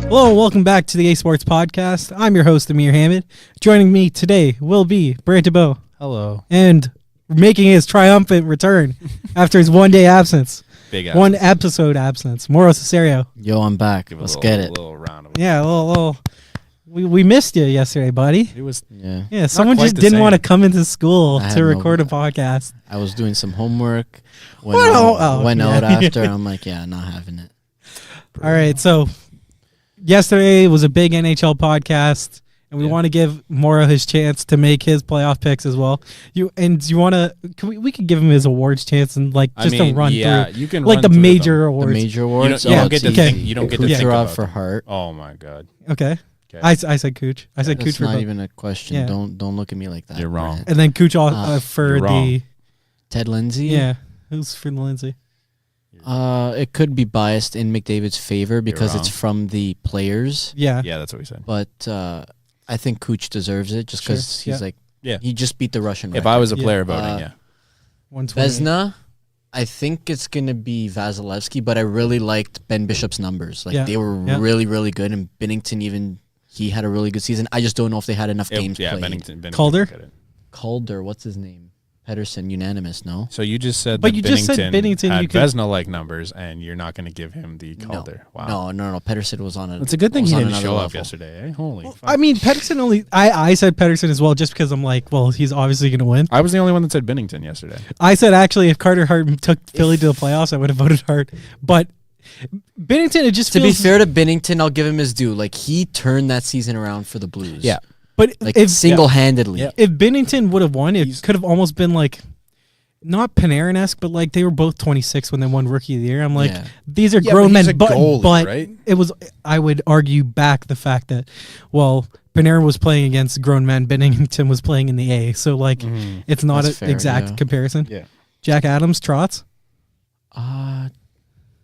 Hello and welcome back to the A Sports Podcast. I'm your host, Amir Hamid. Joining me today will be Brant DeBow. Hello. And making his triumphant return after his one-day absence. Big absence. One episode absence. Mauro Cesario. Yo, I'm back. Let's get it. A little round of Yeah, a little. We missed you yesterday, buddy. It was Yeah, someone quite just the didn't same. want to come into school I to had record no- a podcast. I was doing some homework. Went Well, out yeah. after. I'm like, yeah, not having it. All right, so yesterday was a big NHL podcast, and we want to give Mauro his chance to make his playoff picks as well. You want to? We could give him his awards chance and a run through, you can like run the through major them. awards. The major awards. You don't get to it's think- easy. you don't get to think Kucherov about for them. Hart. Oh my god. Okay. Okay. I said Cooch. I said Cooch That's for not both. even a question. Yeah. Don't look at me like that. You're wrong. Brent. And then Cooch for you're wrong. the Ted Lindsay. yeah. Who's for the Lindsay? It could be biased in McDavid's favor because it's wrong. from the players. Yeah. Yeah, that's what we said. But I think Cooch deserves it just because Sure, he's like, Yeah. he just beat the Russian If record. I was a Yeah. player voting, yeah. 120. Vezina, I think it's gonna be Vasilevsky, but I really liked Ben Bishop's numbers. Like Yeah. they were Yeah. really, really good, and Binnington he had a really good season. I just don't know if they had enough games Yeah, played. Bennington Calder? got it. Calder, what's his name? Pedersen, unanimous, no? So you just said But that you just said Binnington, had you could- Vezina-like numbers, and you're not going to give him the Calder. Wow. No. Pedersen was on it. It's a good thing was he on didn't another show up level. yesterday. Eh? Holy fuck. I mean, Pedersen only. I said Pedersen as well, just because I'm like, well, he's obviously going to win. I was the only one that said Binnington yesterday. I said actually, if Carter Hart took Philly to the playoffs, I would have voted Hart. But Binnington, it just To be feels. fair to Binnington, I'll give him his due. Like he turned that season around for the Blues. Yeah. But Like if single-handedly. Yeah. if Binnington would have won, it could have almost been like. Not Panarin-esque, but like they were both 26 when they won Rookie of the Year. I'm like, Yeah. these are Yeah, grown but he's men, a but goalie, right? it was. I would argue back the fact that, well, Panarin was playing against grown men, Binnington was playing in the A, so like it's not That's an fair, exact yeah. comparison. Yeah. Jack Adams, Trotz.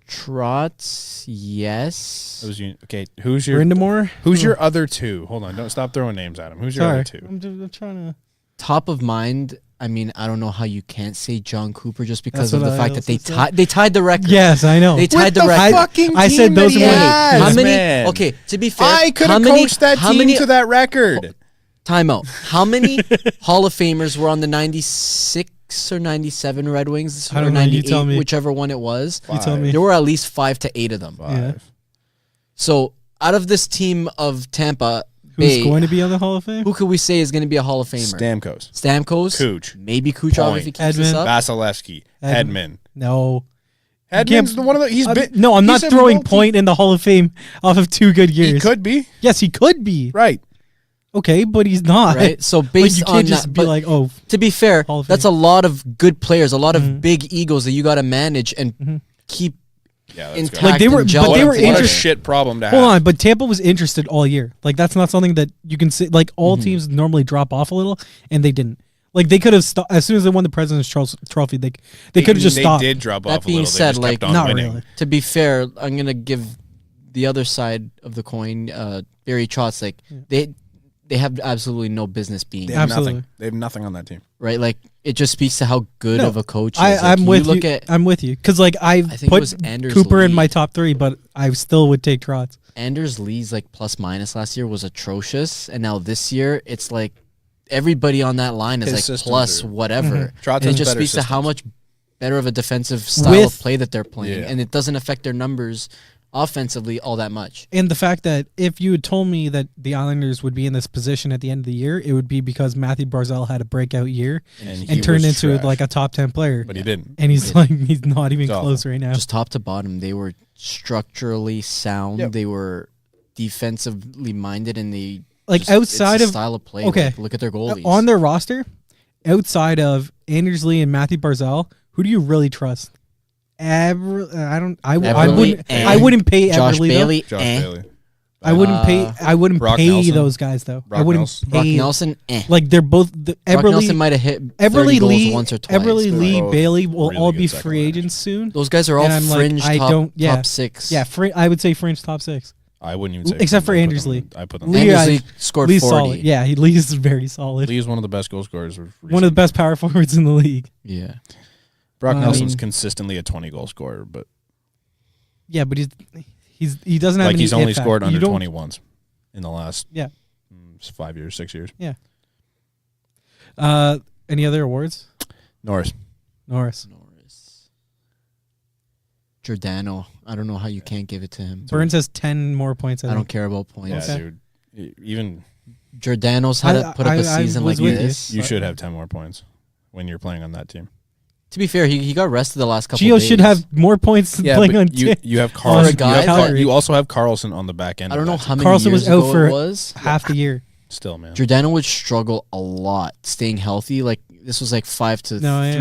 Trotz, yes. It was okay. Who's your Brindamore. other two? Hold on, don't stop throwing names at him. Who's your Sorry, other two? I'm trying to. Top of mind, I mean, I don't know how you can't say John Cooper just because That's of what the I fact that also they tied the record. Yes, I know. They tied the record. I said those are my- How many? Man. Okay, to be fair, I could how have many- coached that how team many- to that record. Timeout. How many Hall of Famers were on the 96 or 97 Red Wings I or don't know, you 98, tell me. whichever one it was? You tell me. There were at least 5 to 8 of them. Yeah. So out of this team of Tampa Who's Bay, going to be on the Hall of Fame? who could we say is going to be a Hall of Famer? Stamkos, Stamkos, Cooch, maybe Kucherov if he keeps this Edmund. up. Vasilevsky, Edmund. Hedman. No. Hedman's the one of the. He's been. No, I'm not he's a throwing multi- point in the Hall of Fame off of 2 good years. He could be Yes, he could be. right. Okay, but he's not. Right, so Like, based you can't on just that, be but like, oh, to be fair, Hall of that's Fame. a lot of good players, a lot of big egos that you got to manage and keep Yeah, that's intact. good. Like, they were- and but gel they were What a together. interested- shit problem to have. hold on. But Tampa was interested all year. Like, that's not something that you can say. Like, all teams normally drop off a little, and they didn't. Like, they could have stopped as soon as they won the President's Trophy. They could have just stopped. They did drop That off a being little. said, they just like, kept on not winning. really. To be fair, I'm gonna give the other side of the coin, Barry Trotz. Like they have absolutely no business being They here, have Absolutely. nothing. They have nothing on that team. right. Like it just speaks to how good No, of a coach. He is. Like, I'm with you. Look at I'm with you because like I think it was put Anders Cooper in Lee. my top 3, but I still would take Trotz. Anders Lee's like plus minus last year was atrocious, and now this year it's like everybody on that line is His like systems plus are- whatever. Trotz And has it just better speaks to how systems. much better of a defensive style With- of play that they're playing, Yeah. and it doesn't affect their numbers offensively all that much. And the fact that if you had told me that the Islanders would be in this position at the end of the year, it would be because Matthew Barzal had a breakout year he and turned was into trash. like a top 10 player. But he didn't. And he's like, he's not even It's awful. close right now. Just top to bottom, they were structurally sound. Yep. They were defensively minded, and they Like just- outside it's a of style of play. okay. Like, look at their goalies on their roster, outside of Anders Lee and Matthew Barzal, who do you really trust? I don't. I Everly, wouldn't. eh. I wouldn't pay Josh Everly. Bailey, Josh eh. Bailey. I wouldn't pay. I wouldn't Brock pay Nelson. those guys though. Brock I wouldn't Nelson. Brock pay. Nelson, Like they're both Brock Nelson might have hit 30 Everly goals Lee, once or twice. Everly but Lee, both Bailey will really all good be second free liners. agents soon. Those guys are all And I'm like, fringe I top, don't- yeah. top 6. Yeah, I would say fringe top 6. I wouldn't even say Except for I put Anders them- Lee. I put them. Lee, Anders I- Lee scored Lee's 40. solid. Yeah, Lee's very solid. Lee is one of the best goal scorers. One of the best power forwards in the league. Yeah. Brock I Nelson's mean- consistently a 20 goal scorer, but Yeah, but He doesn't have Like any he's only it factor. scored You under don't- 20 once in the last 5 years, 6 years. Yeah. Any other awards? Norris. Giordano. I don't know how you can't give it to him. Burns has 10 more points. I don't care about points. Yeah, Okay. dude. Even Giordano's had to put up a season like this. you should have 10 more points when you're playing on that team. To be fair, he got rested the last couple Gio days. should have more points than playing on you have Carlson. guy You also have Carlson on the back end. I don't know how many Carlson was years out ago for it was. half the year. Still, man. Giordano would struggle a lot staying healthy. Like this was like 3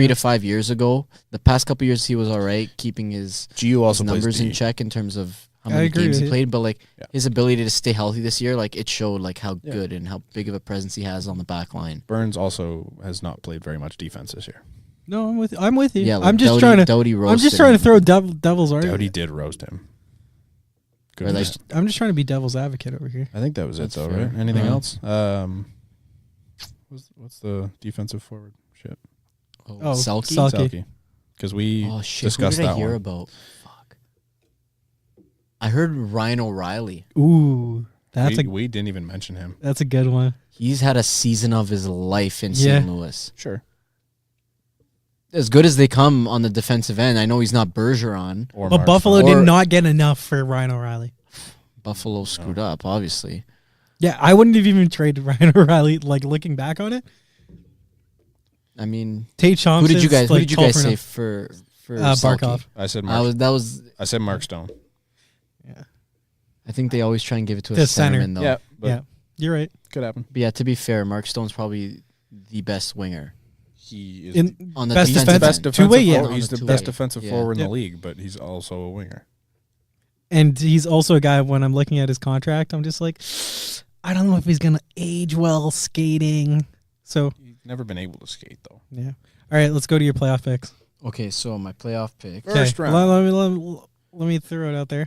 to 5 years ago. The past couple years he was all right, keeping his numbers in check in terms of how many games he played. But like his ability to stay healthy this year, like it showed like how good and how big of a presence he has on the back line. Burns also has not played very much defense this year. No, I'm with you. Yeah, like I'm just Doughty I'm just trying to throw devil's argument. Doughty did roast him. Good. Like, I'm just trying to be devil's advocate over here. I think that was That's it, though, fair. right? Anything else? What's the defensive forward? Shit. Selke. Because we discussed Who did that I hear one. about? Fuck. I heard Ryan O'Reilly. Ooh, We didn't even mention him. that's a good one. He's had a season of his life in St. Louis. Sure. As good as they come on the defensive end. I know he's not Bergeron. But Buffalo did not get enough for Ryan O'Reilly. Buffalo screwed up, obviously. Yeah, I wouldn't have even traded Ryan O'Reilly. Like looking back on it, I mean, Tate Thompson. who did you guys say for Barkov? I said Mark. I said Mark Stone. Yeah, I think they always try and give it to The a center. centerman, though. Yeah, but yeah, you're right. could happen. But yeah, to be fair, Mark Stone's probably the best winger. He is In On the best defensive defense, end. two-way, yeah. forward. He's the two-way. best defensive Yeah. forward in Yeah. the league, but he's also a winger. And he's also a guy, when I'm looking at his contract, I'm just like, I don't know if he's going to age well skating. So, He's never been able to skate, though. yeah. All right, let's go to your playoff picks. Okay, so my playoff pick. First round. Let me throw it out there.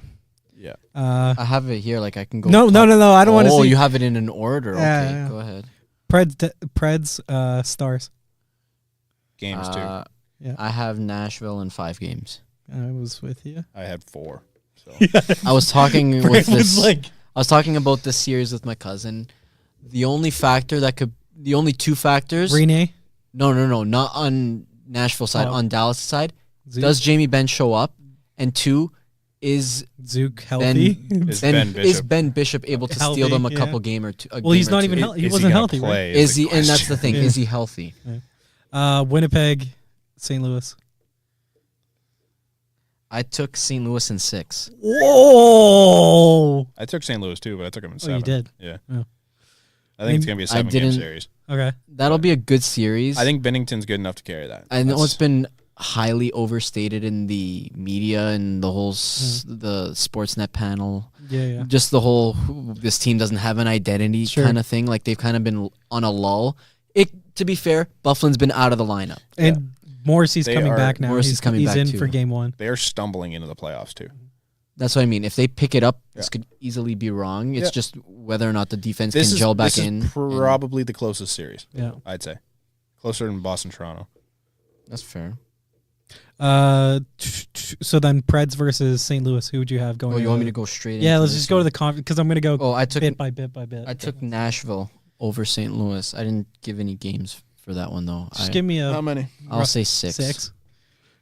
Yeah. I have it here. Like I can go. No. I don't want to see. Oh, you have it in an order. Okay, Yeah. go ahead. Preds, Stars. Games, too. Yeah. I have Nashville in 5 games. I was with you. I had 4. So. I was talking with Brent was this. like, I was talking about this series with my cousin. The only two factors. Rene. No, not on Nashville side. Oh. On Dallas side, Zook. does Jamie Benn show up? And 2, is Zook healthy? is Ben Bishop able to Healthy, steal them a yeah. couple game or two? Well, he's not even healthy. He wasn't healthy, right? Is he? And that's the thing. Yeah. Is he healthy? Winnipeg, St. Louis. I took St. Louis in 6. Whoa! I took St. Louis, too, but I took him in 7. Oh, you did? Yeah. Oh. I think it's going to be a 7-game didn't- series. Okay. That'll be a good series. I think Bennington's good enough to carry that. I know it's been highly overstated in the media and the whole the Sportsnet panel. Yeah. Just the whole this team doesn't have an identity Sure. kind of thing. Like they've kind of been on a lull. To be fair, Bufflin's been out of the lineup. And Morrissey's coming back now. Morrissey's coming he's back in too. for game 1. They're stumbling into the playoffs, too. That's what I mean. If they pick it up, this could easily be wrong. It's just whether or not the defense can gel back in. This is probably the closest series, Yeah. I'd say. Closer than Boston-Toronto. That's fair. So then Preds versus St. Louis. Who would you have going? Oh, you want me to go straight? Yeah, into let's this just go to one? the conference because I'm going to go Oh, I took bit by bit by bit. I took Nashville over St. Louis. I didn't give any games for that one though. Just give me How a many? I'll say 6. 6.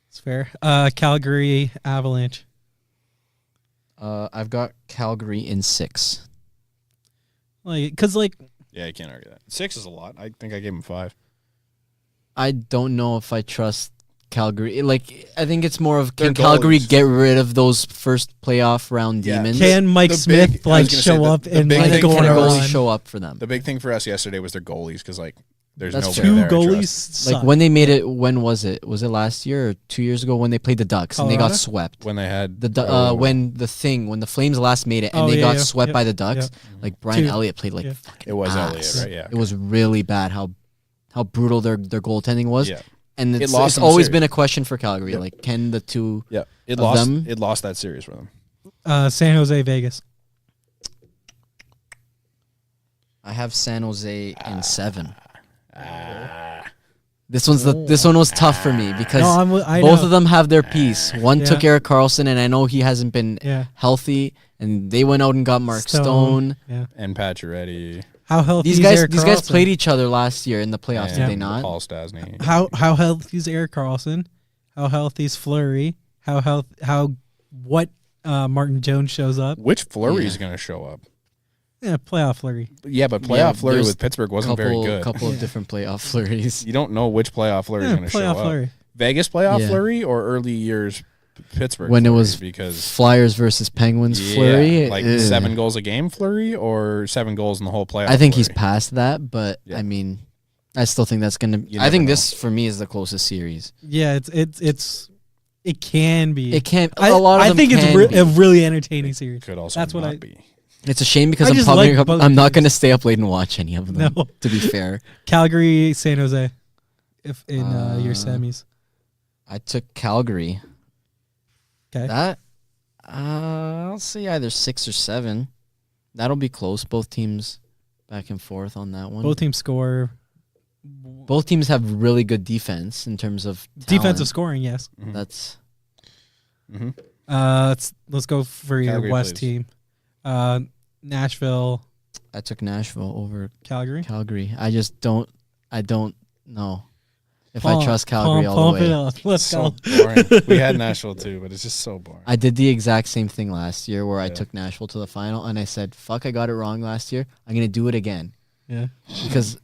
It's fair. Calgary Avalanche. I've got Calgary in 6. Because Yeah, you can't argue that. 6 is a lot. I think I gave him 5. I don't know if I trust Calgary. Like, I think it's more of can Their Calgary goalies. get rid of those first playoff round Yeah. demons? can Mike The Smith big- I was gonna say show the- up the and big like thing go for on a can a us- goalie run? show up for them? The big thing for us yesterday was their goalies because, like, there's That's nobody fair. Two there I goalies. trust. Suck. Like when they made it, when was it? Was it last year or 2 years ago when they played the Ducks and they got Colorado? swept? When they had... When the Flames last made it and Oh, they yeah, got yeah, swept yeah, by the Ducks, like Brian 2. Elliott played like Yeah. fucking It was ass. Elliott, right? Yeah. It was really bad how brutal their goaltending was. Yeah. And It it's lost them the always series. been a question for Calgary. Yep. Like, can the two Yeah. It of lost. them? It lost that series for them. San Jose Vegas. I have San Jose in 7. This one was tough for me because I both know. of them have their piece. One took Erik Karlsson, and I know he hasn't been healthy, and they went out and got Mark Stone. And Pacioretty. How healthy these is guys? Erik These guys Karlsson? played each other last year in the playoffs, did they not? Paul Stastny. How healthy is Erik Karlsson? How healthy is Fleury? What Martin Jones shows up? Which Fleury is going to show up? Yeah, playoff Fleury. Yeah, but playoff Fleury with Pittsburgh wasn't very good. A couple of different playoff Fleuries. You don't know which playoff Fleury is going to show up. Fleury. Vegas playoff Fleury or early years Pittsburgh when Fleury? it was because Flyers versus Penguins Fleury. Like 7 goals a game Fleury or 7 goals in the whole playoff I think Fleury? he's past that, but I mean, I still think that's going to... I think this, for me, is the closest series. Yeah, it can be. It can. I think it's a really entertaining series. Could also That's what not be. It's a shame because I'm not going to stay up late and watch any of them, to be fair. Calgary, San Jose, if in your semis. I took Calgary. Okay. That, I'll say either 6 or 7. That'll be close. Both teams back and forth on that one. Both teams score. Both teams have really good defense in terms of defensive scoring, yes. Mm-hmm. That's... Let's go for your Calgary, West please. team. Nashville. I took Nashville over Calgary. I just don't know if I trust Calgary all the way. It up. Let's so go. Boring. We had Nashville too, but it's just so boring. I did the exact same thing last year where I took Nashville to the final and I said, fuck, I got it wrong last year. I'm going to do it again. Yeah. Because...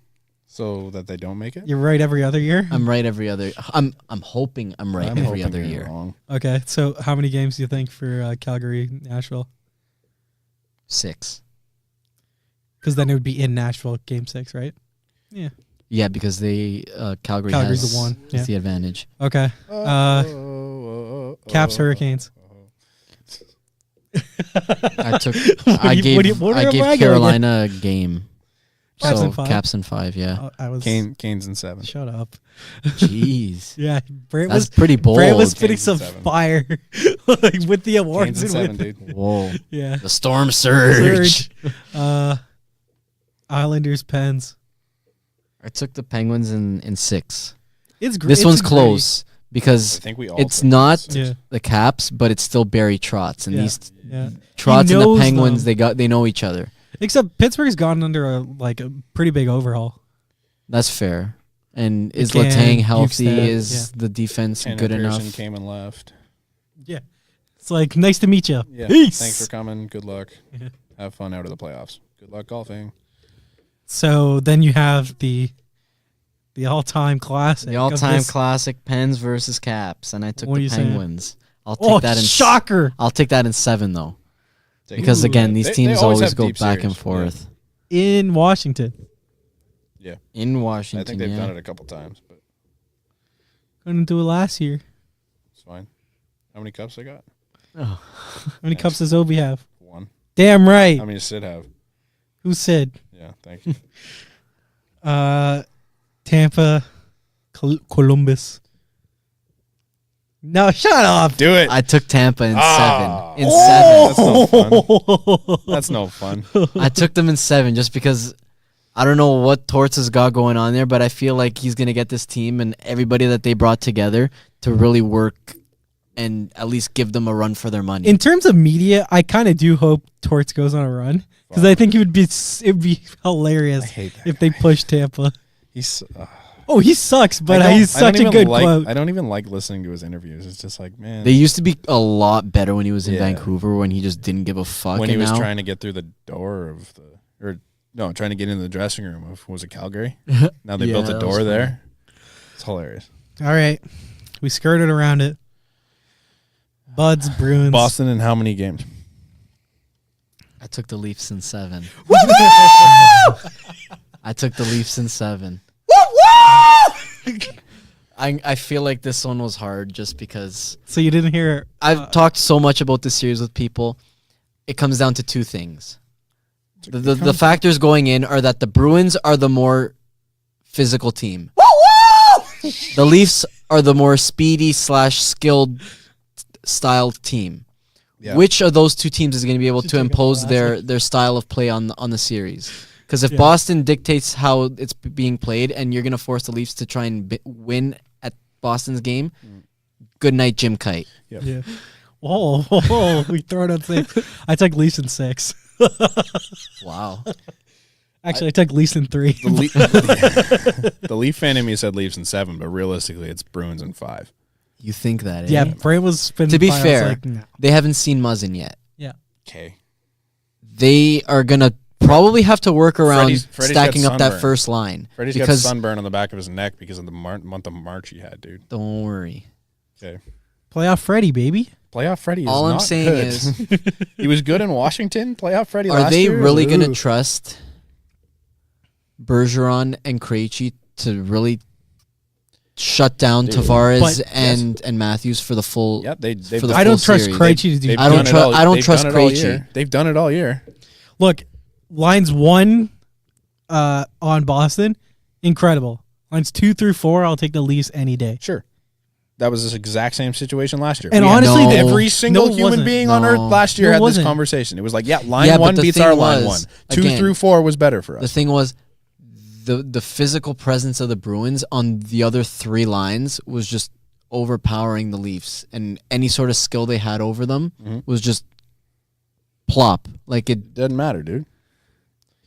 So that they don't make it? You're right every other year? I'm right every other... I'm hoping I'm right every other year. Wrong. Okay, so how many games do you think for Calgary, Nashville? 6. Because then it would be in Nashville, game 6, right? Yeah. Yeah, because Calgary's the one. Has the advantage. Okay. Caps, Hurricanes. I gave Carolina a game. Caps so in 5? Caps in 5, yeah. Canes in 7. Shut up. Jeez. Yeah, that's pretty bold. Brant was spitting some fire like, with the awards. Canes in 7, dude. Whoa. Yeah. The storm surge. Islanders, Pens. I took the Penguins in 6. This one's close because I think we all it's not the Caps, but it's still Barry Trotz. And these Trotz and the Penguins, they know each other. Except Pittsburgh's gone under a pretty big overhaul. That's fair. And is Letang healthy? Bukestad, is the defense good enough? Pearson came and left. Yeah. It's like, nice to meet you. Yeah. Peace. Thanks for coming. Good luck. Have fun out of the playoffs. Good luck golfing. So then you have the all-time classic. The all-time classic, Pens versus Caps. And I took the Penguins. I'll take that in shocker. I'll take that in 7 though. Because again, these teams always go back and forth. In Washington. Yeah. In Washington. I think they've done it a couple times, but couldn't do it last year. It's fine. How many cups they got? Oh. How many cups does Obi have? 1. Damn right. How many does Sid have? Who Sid? Yeah, thank you. Tampa, Columbus. No, shut up. Do it. I took Tampa in 7. In 7. That's no fun. I took them in 7 just because I don't know what Torts has got going on there, but I feel like he's going to get this team and everybody that they brought together to really work and at least give them a run for their money. In terms of media, I kind of do hope Torts goes on a run because I think it would be hilarious if they push Tampa. He's... he sucks, but he's such a good quote. I don't even like listening to his interviews. It's just like, man. They used to be a lot better when he was in Vancouver when he just didn't give a fuck. When he was trying to get through the door of trying to get into the dressing room of, was it Calgary? Now they built a door there. It's hilarious. All right. We skirted around it. Buds, Bruins. Boston in how many games? I took the Leafs in 7. I took the Leafs in 7. I feel like this one was hard just because... So you didn't hear... I've talked so much about this series with people. It comes down to 2 things. The factors going in are that the Bruins are the more physical team. The Leafs are the more speedy / skilled style team. Yeah. Which of those 2 teams is going to be able to impose their style of play on the series? Because if Boston dictates how it's being played, and you're gonna force the Leafs to try and win at Boston's game, good night, Jim Kite. Yep. Yeah. Whoa, we throw it on safe. I took Leafs in 6. Wow. Actually, I took Leafs in 3. The Leaf fan in me said Leafs in 7, but realistically, it's Bruins in 5. You think that? Yeah, Brand was spinning. To be fair, like, no. they haven't seen Muzzin yet. Yeah. Okay. They are gonna probably have to work around Freddie's stacking got up that sunburn. first line. Freddie's got sunburn on the back of his neck because of the month of March he had, dude. Don't worry. Okay. Playoff Freddie, baby. Playoff Freddie is All I'm not saying good. is, he was good in Washington. Playoff Freddie are last they year? really going to Ooh. trust Bergeron and Krejci to really shut down Tavares and Matthews for the full? Yeah, they've for the I don't full trust series? Krejci to do. I don't trust Krejci. They've done it all year. Look, lines 1 on Boston, incredible. Lines 2 through 4, I'll take the Leafs any day. Sure. That was this exact same situation last year. And honestly, every single human being on earth last year had this conversation. It was like, line 1 beats our line 1. 2 through 4 was better for us. The thing was, the physical presence of the Bruins on the other 3 lines was just overpowering the Leafs, and any sort of skill they had over them was just plop. Like, it doesn't matter, dude.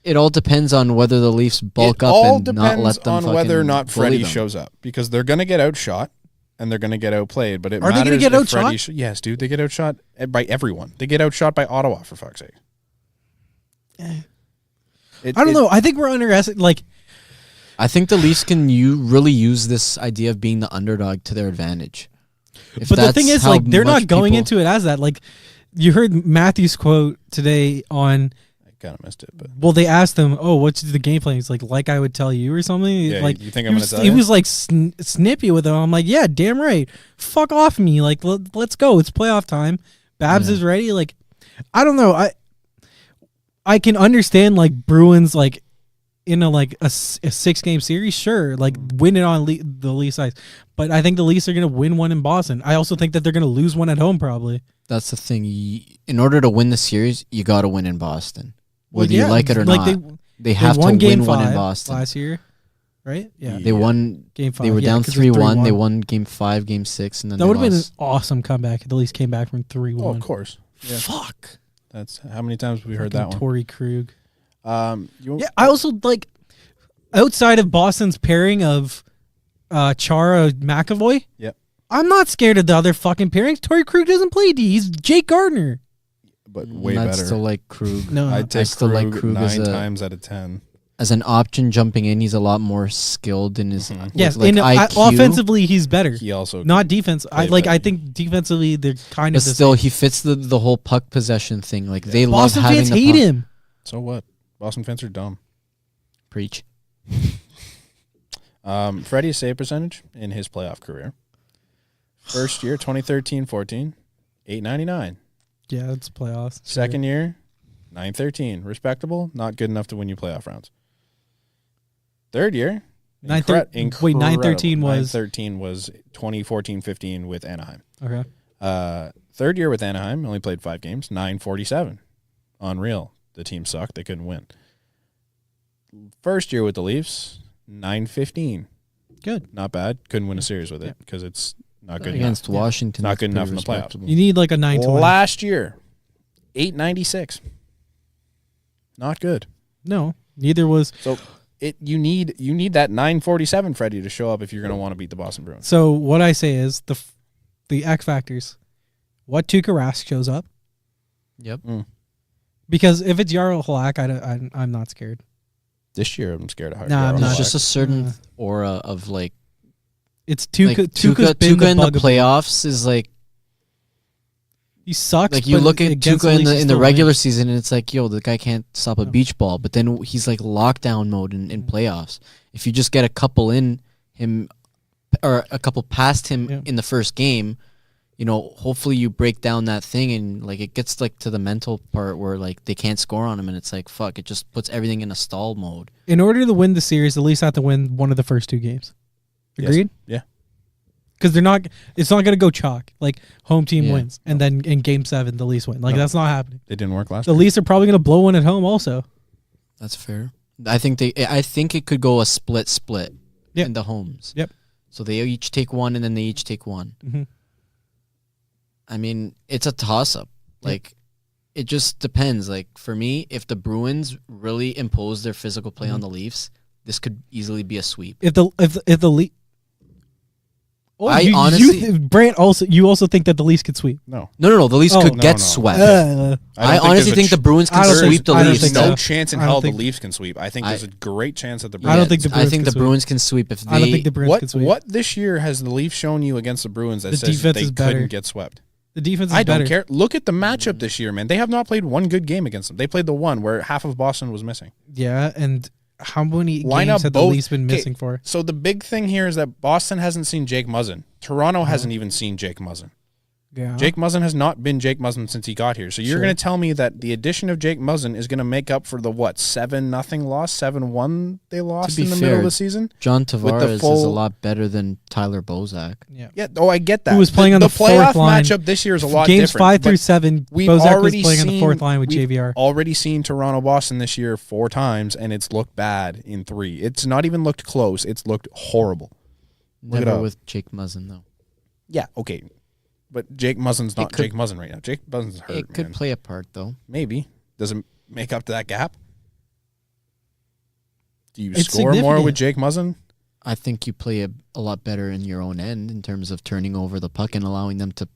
It all depends on whether the Leafs bulk up and not let them. It all depends on whether or not Freddie shows up, because they're going to get outshot and they're going to get outplayed. But it are they going to get outshot? Yes, dude. They get outshot by everyone. They get outshot by Ottawa, for fuck's sake. I don't know. I think we're underestimating. Like, I think the Leafs can really use this idea of being the underdog to their advantage. But the thing is, like, they're not going into it as that. Like, you heard Matthews' quote today on. Kind of missed it, but they asked him, "Oh, what's the game plan?" He's like I would tell you or something. Yeah, like, you think I'm gonna tell you? He was like snippy with him. I'm like, yeah, damn right. Fuck off me. Like, let's go. It's playoff time. Babs is ready. Like, I don't know. I can understand like Bruins like in a 6-game series, sure, like win it on the Leafs side, but I think the Leafs are gonna win one in Boston. I also think that they're gonna lose one at home probably. That's the thing. In order to win the series, you got to win in Boston. Whether you like it or not, they have to win one in Boston. Last year, right? Yeah. They won Game 5. They were down 3-1. They won Game 5, Game 6, and then that would have been an awesome comeback. The Leafs came back from 3-1. Oh, of course. Yeah. Fuck. That's how many times have we heard that one? Torrey Krug. I also like outside of Boston's pairing of Chara McAvoy. Yep. I'm not scared of the other fucking pairings. Torrey Krug doesn't play D. He's Jake Gardner. But way better. I still like Krug. No, I'd take still Krug like Krug 9 times out of 10. As an option jumping in, he's a lot more skilled in his yes. like IQ. Offensively, he's better. He also not defense. I think defensively they're kind of. But still, he fits the whole puck possession thing. Like they love Boston having fans the hate puck. him. So what? Boston fans are dumb. Preach. Freddie's save percentage in his playoff career. First year, 2013-14, .899. Yeah, it's playoffs. Second year, .913. Respectable, not good enough to win you playoff rounds. Third year, incredible. 913 was 913 was 2014-15 with Anaheim. Okay. Third year with Anaheim, only played 5 games, .947. Unreal. The team sucked. They couldn't win. First year with the Leafs, .915. Good. Not bad. Couldn't win a series with it because it's not good against enough. Washington. Not good enough in the playoffs. You need like a 920. Last year, .896. Not good. No, neither was. So you need that .947 Freddie to show up if you're going to want to beat the Boston Bruins. So what I say is the X factors. What Tuukka Rask shows up. Yep. Because if it's Jarl Halak, I'm not scared. This year, I'm scared of Hart. Nah, there's just a certain aura of like. It's Tuukka. Tuukka in the playoffs is like. He sucks. Like you look at Tuukka in the regular season, and it's like, yo, the guy can't stop a beach ball. But then he's like lockdown mode in playoffs. If you just get a couple in him, or a couple past him in the first game, you know, hopefully you break down that thing, and like it gets like to the mental part where like they can't score on him, and it's like fuck, it just puts everything in a stall mode. In order to win the series, the Leafs have to win one of the first 2 games. Agreed? Yes. Yeah. Because it's not going to go chalk. Like home team wins, and then in Game 7 the Leafs win. Like that's not happening. It didn't work last. The Leafs are probably going to blow one at home also. That's fair. I think it could go a split Yep. in the homes. Yep. So they each take one, and then they each take one. Mm-hmm. I mean, it's a toss-up. Like, it just depends. Like, for me, if the Bruins really impose their physical play on the Leafs, this could easily be a sweep. If the Leafs... honestly... Brant, you also think that the Leafs could sweep? No. The Leafs could get swept. I honestly think the Bruins can sweep the Leafs. There's no chance in hell the Leafs can sweep. I think there's a great chance that the Bruins... I think the Bruins can sweep if they... I don't think the Bruins can sweep. What this year has the Leafs shown you against the Bruins that says they couldn't get swept? The defense is better. I don't care. Look at the matchup this year, man. They have not played one good game against them. They played the one where half of Boston was missing. Yeah, and how many games have the Leafs been missing for? So the big thing here is that Boston hasn't seen Jake Muzzin. Toronto hasn't even seen Jake Muzzin. Yeah. Jake Muzzin has not been Jake Muzzin since he got here. So you're going to tell me that the addition of Jake Muzzin is going to make up for the 7-0 loss, 7-1 they lost in the middle of the season? John Tavares is a lot better than Tyler Bozak. Yeah. Oh, I get that. Who was playing on the playoff fourth line. matchup this year is a lot Games different. Games 5 through 7, Bozak was playing on the fourth line with JVR. Already seen Toronto-Boston this year 4 times, and it's looked bad in 3. It's not even looked close. It's looked horrible. Never with Jake Muzzin, though. Yeah, okay. But Jake Muzzin's not Jake Muzzin right now. Jake Muzzin's hurt. It could play a part, though. Maybe. Does it make up to that gap? Do you score more with Jake Muzzin? I think you play a lot better in your own end in terms of turning over the puck and allowing them to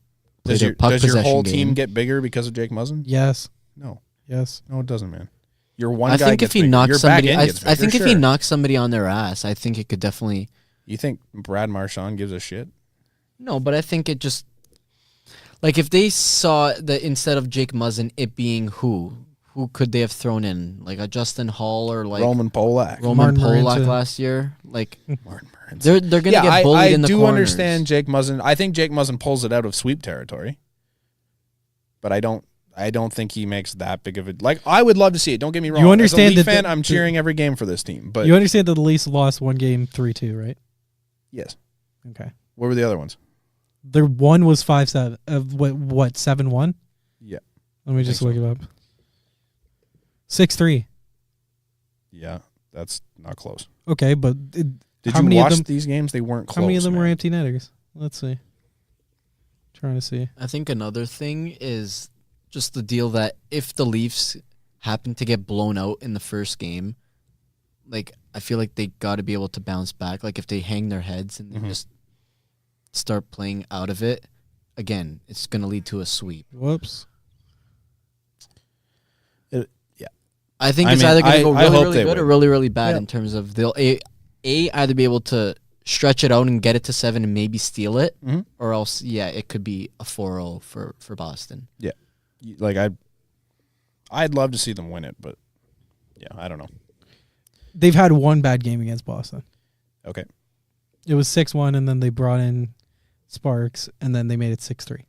play their puck possession game. Does your whole team get bigger because of Jake Muzzin? Yes. No. Yes. No, it doesn't, man. Your one I guy think gets if he bigger. knocks somebody, I think if he knocks somebody on their ass, I think it could definitely. You think Brad Marchand gives a shit? No, but I think it just. Like, if they saw that instead of Jake Muzzin, it being who could they have thrown in? Like a Justin Hall or like Roman Polak last year? Like, Martin they're going to get bullied in the corners. I do understand Jake Muzzin. I think Jake Muzzin pulls it out of sweep territory. But I don't think he makes that big of a... Like, I would love to see it. Don't get me wrong. You understand As a Leaf fan, I'm cheering every game for this team. But you understand that the Leafs lost one game 3-2, right? Yes. Okay. What were the other ones? Their one was 5-7. What 7-1? Yeah. Let me just look it up. 6-3. Yeah, that's not close. Okay, but did you watch these games? They weren't close. How many of them were empty netters? Let's see. Trying to see. I think another thing is just the deal that if the Leafs happen to get blown out in the first game, like I feel like they got to be able to bounce back. Like if they hang their heads and they just start playing out of it, again, it's going to lead to a sweep. Whoops. Yeah. I think it's either going to go really good or really, really bad in terms of they'll either be able to stretch it out and get it to 7 and maybe steal it, or else, it could be a 4-0 for Boston. Yeah. Like, I'd love to see them win it, but, I don't know. They've had one bad game against Boston. Okay. It was 6-1, and then they brought in Sparks, and then they made it 6-3.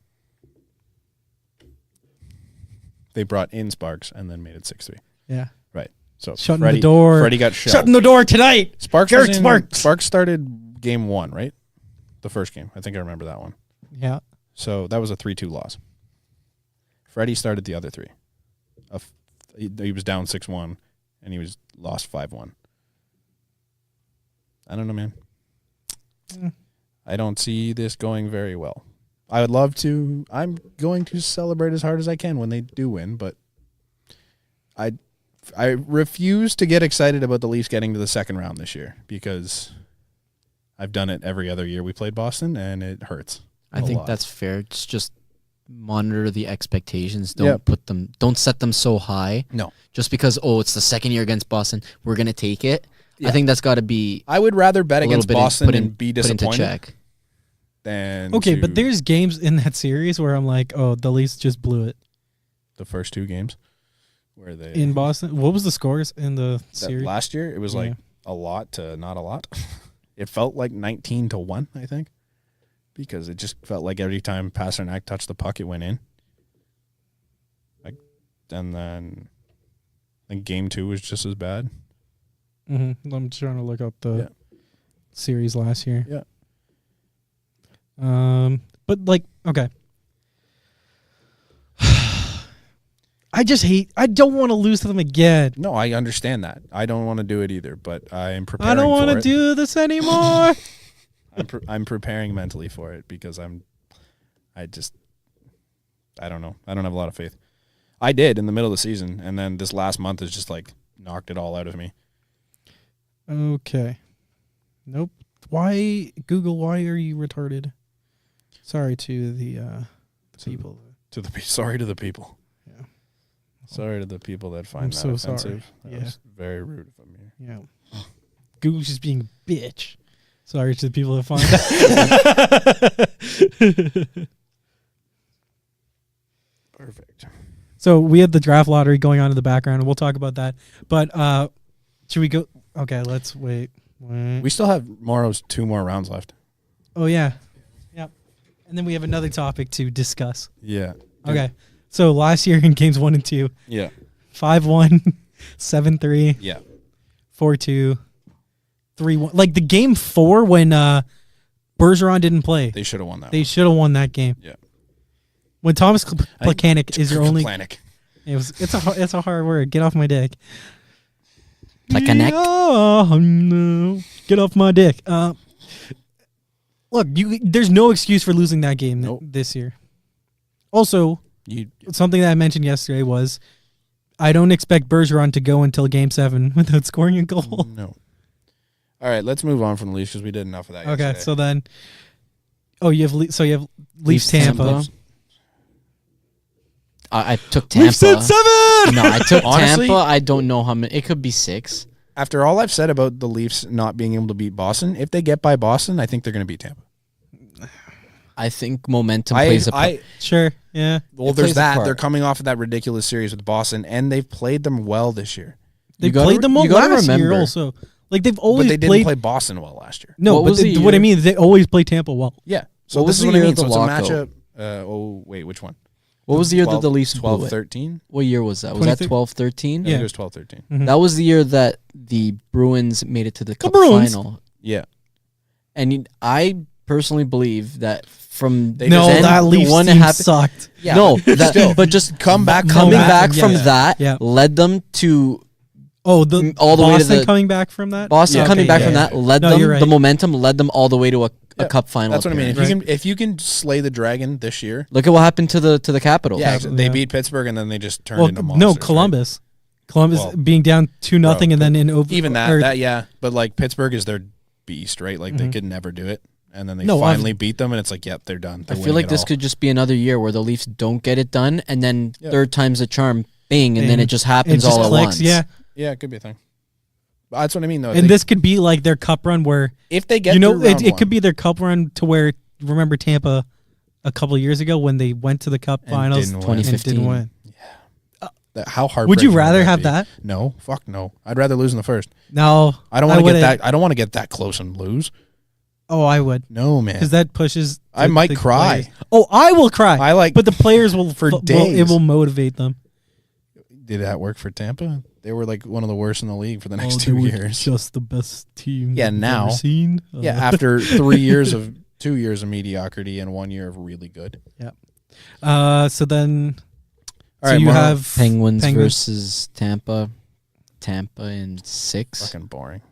They brought in Sparks, and then made it 6-3. Yeah. Right. So shutting the door. Freddie got shut. Shutting the door tonight. Sparks started game 1, right? The first game. I think I remember that one. Yeah. So that was a 3-2 loss. Freddie started the other 3. He was down 6-1, and he was lost 5-1. I don't know, man. I don't see this going very well. I would love to. I'm going to celebrate as hard as I can when they do win, but I refuse to get excited about the Leafs getting to the second round this year because I've done it every other year we played Boston, and it hurts. I think that's fair. It's just monitor the expectations. Don't set them so high. No. Just because, it's the second year against Boston, we're going to take it. Yeah. I think that's got to be... I would rather bet against Boston and be disappointed than... Okay, but there's games in that series where I'm like, the Leafs just blew it. The first 2 games? Where they... In Boston? What was the scores in the series? Last year, it was like a lot to not a lot. It felt like 19-1, I think. Because it just felt like every time Pasternak touched the puck, it went in. And then I think game 2 was just as bad. Mm-hmm. I'm trying to look up the series last year. Yeah. But okay. I don't want to lose to them again. No, I understand that. I don't want to do it either, but I am preparing. I don't want to do this anymore. I'm preparing mentally for it because I don't know. I don't have a lot of faith. I did in the middle of the season, and then this last month has just like knocked it all out of me. Okay. Nope. Why, Google, why are you retarded? Sorry to the people. Sorry to the people. Yeah. Sorry to the people that find that offensive. Sorry. That was very rude of me. Yeah. Google's just being a bitch. Sorry to the people that find that. Perfect. So we have the draft lottery going on in the background, and we'll talk about that. But should we go? Okay, let's wait. We still have Mauro's 2 more rounds left. Oh, yeah. Yep. And then we have another topic to discuss. Yeah. Okay. So last year in games 1 and 2. Yeah. 5-1, 7-3. Yeah. 4-2, 3-1. Like the game 4 when Bergeron didn't play. They should have won that. They should have won that game. Yeah. When Thomas Plekanec is your only. Plekanec. It's a hard word. Get off my dick. Plekanec. Oh, no. Get off my dick. Look, there's no excuse for losing that game this year. Also, something that I mentioned yesterday was I don't expect Bergeron to go until Game 7 without scoring a goal. No. All right, let's move on from the Leafs because we did enough of that yesterday. Okay, so then... you have Leafs Tampa. I took Tampa. We've said 7! No, I took Honestly, Tampa. I don't know how many. It could be 6. After all I've said about the Leafs not being able to beat Boston, if they get by Boston, I think they're going to beat Tampa. I think momentum plays a part. Sure, yeah. Well, there's that. They're coming off of that ridiculous series with Boston, and they've played them well this year. They played them well last year also. Like they've always But they didn't play Boston well last year. No, what I mean is they always play Tampa well. Yeah. So this is what I mean. So it's a matchup. Which one? What was the year that the Leafs 12-13? What year was that? Was that 12-13? Yeah, it was 12-13. Mm-hmm. That was the year that the Bruins made it to the Cup final. Yeah. And I personally believe that from that Leafs team sucked. Yeah, no, but just coming back from that led them to all the way to the coming back from that. Boston coming back from that led them the momentum led them all the way to a Cup final. That's what I mean. If you can slay the Dragon this year, look at what happened to the Capitals. Yeah, they beat Pittsburgh and then they just turned into monsters. No, Columbus. Right? Columbus being down 2-0 and then in over. Even that, but like Pittsburgh is their beast, right? Like they could never do it. And then they finally beat them, and it's like, yep, they're done. I feel like this could just be another year where the Leafs don't get it done, and then third time's the charm, bing, and then it just happens all at once. Yeah, it could be a thing. But that's what I mean, though. And this could be like their cup run where if they get it could be their cup run to where remember Tampa a couple of years ago when they went to the Cup finals 2015. Didn't win. Yeah. How hard would you rather have that? No, fuck no. I'd rather lose in the first. No, I don't want to get that. I don't want to get that close and lose. Oh, I would. No, man. Because that pushes. I might cry. Players. Oh, I will cry. But the players will for days. It will motivate them. Did that work for Tampa? They were like one of the worst in the league for the next 2 years. Just the best team. Yeah, now. Ever seen. After 2 years of mediocrity and 1 year of really good. Yeah. So then. All right, you have Penguins versus Tampa. Tampa in 6. Fucking boring.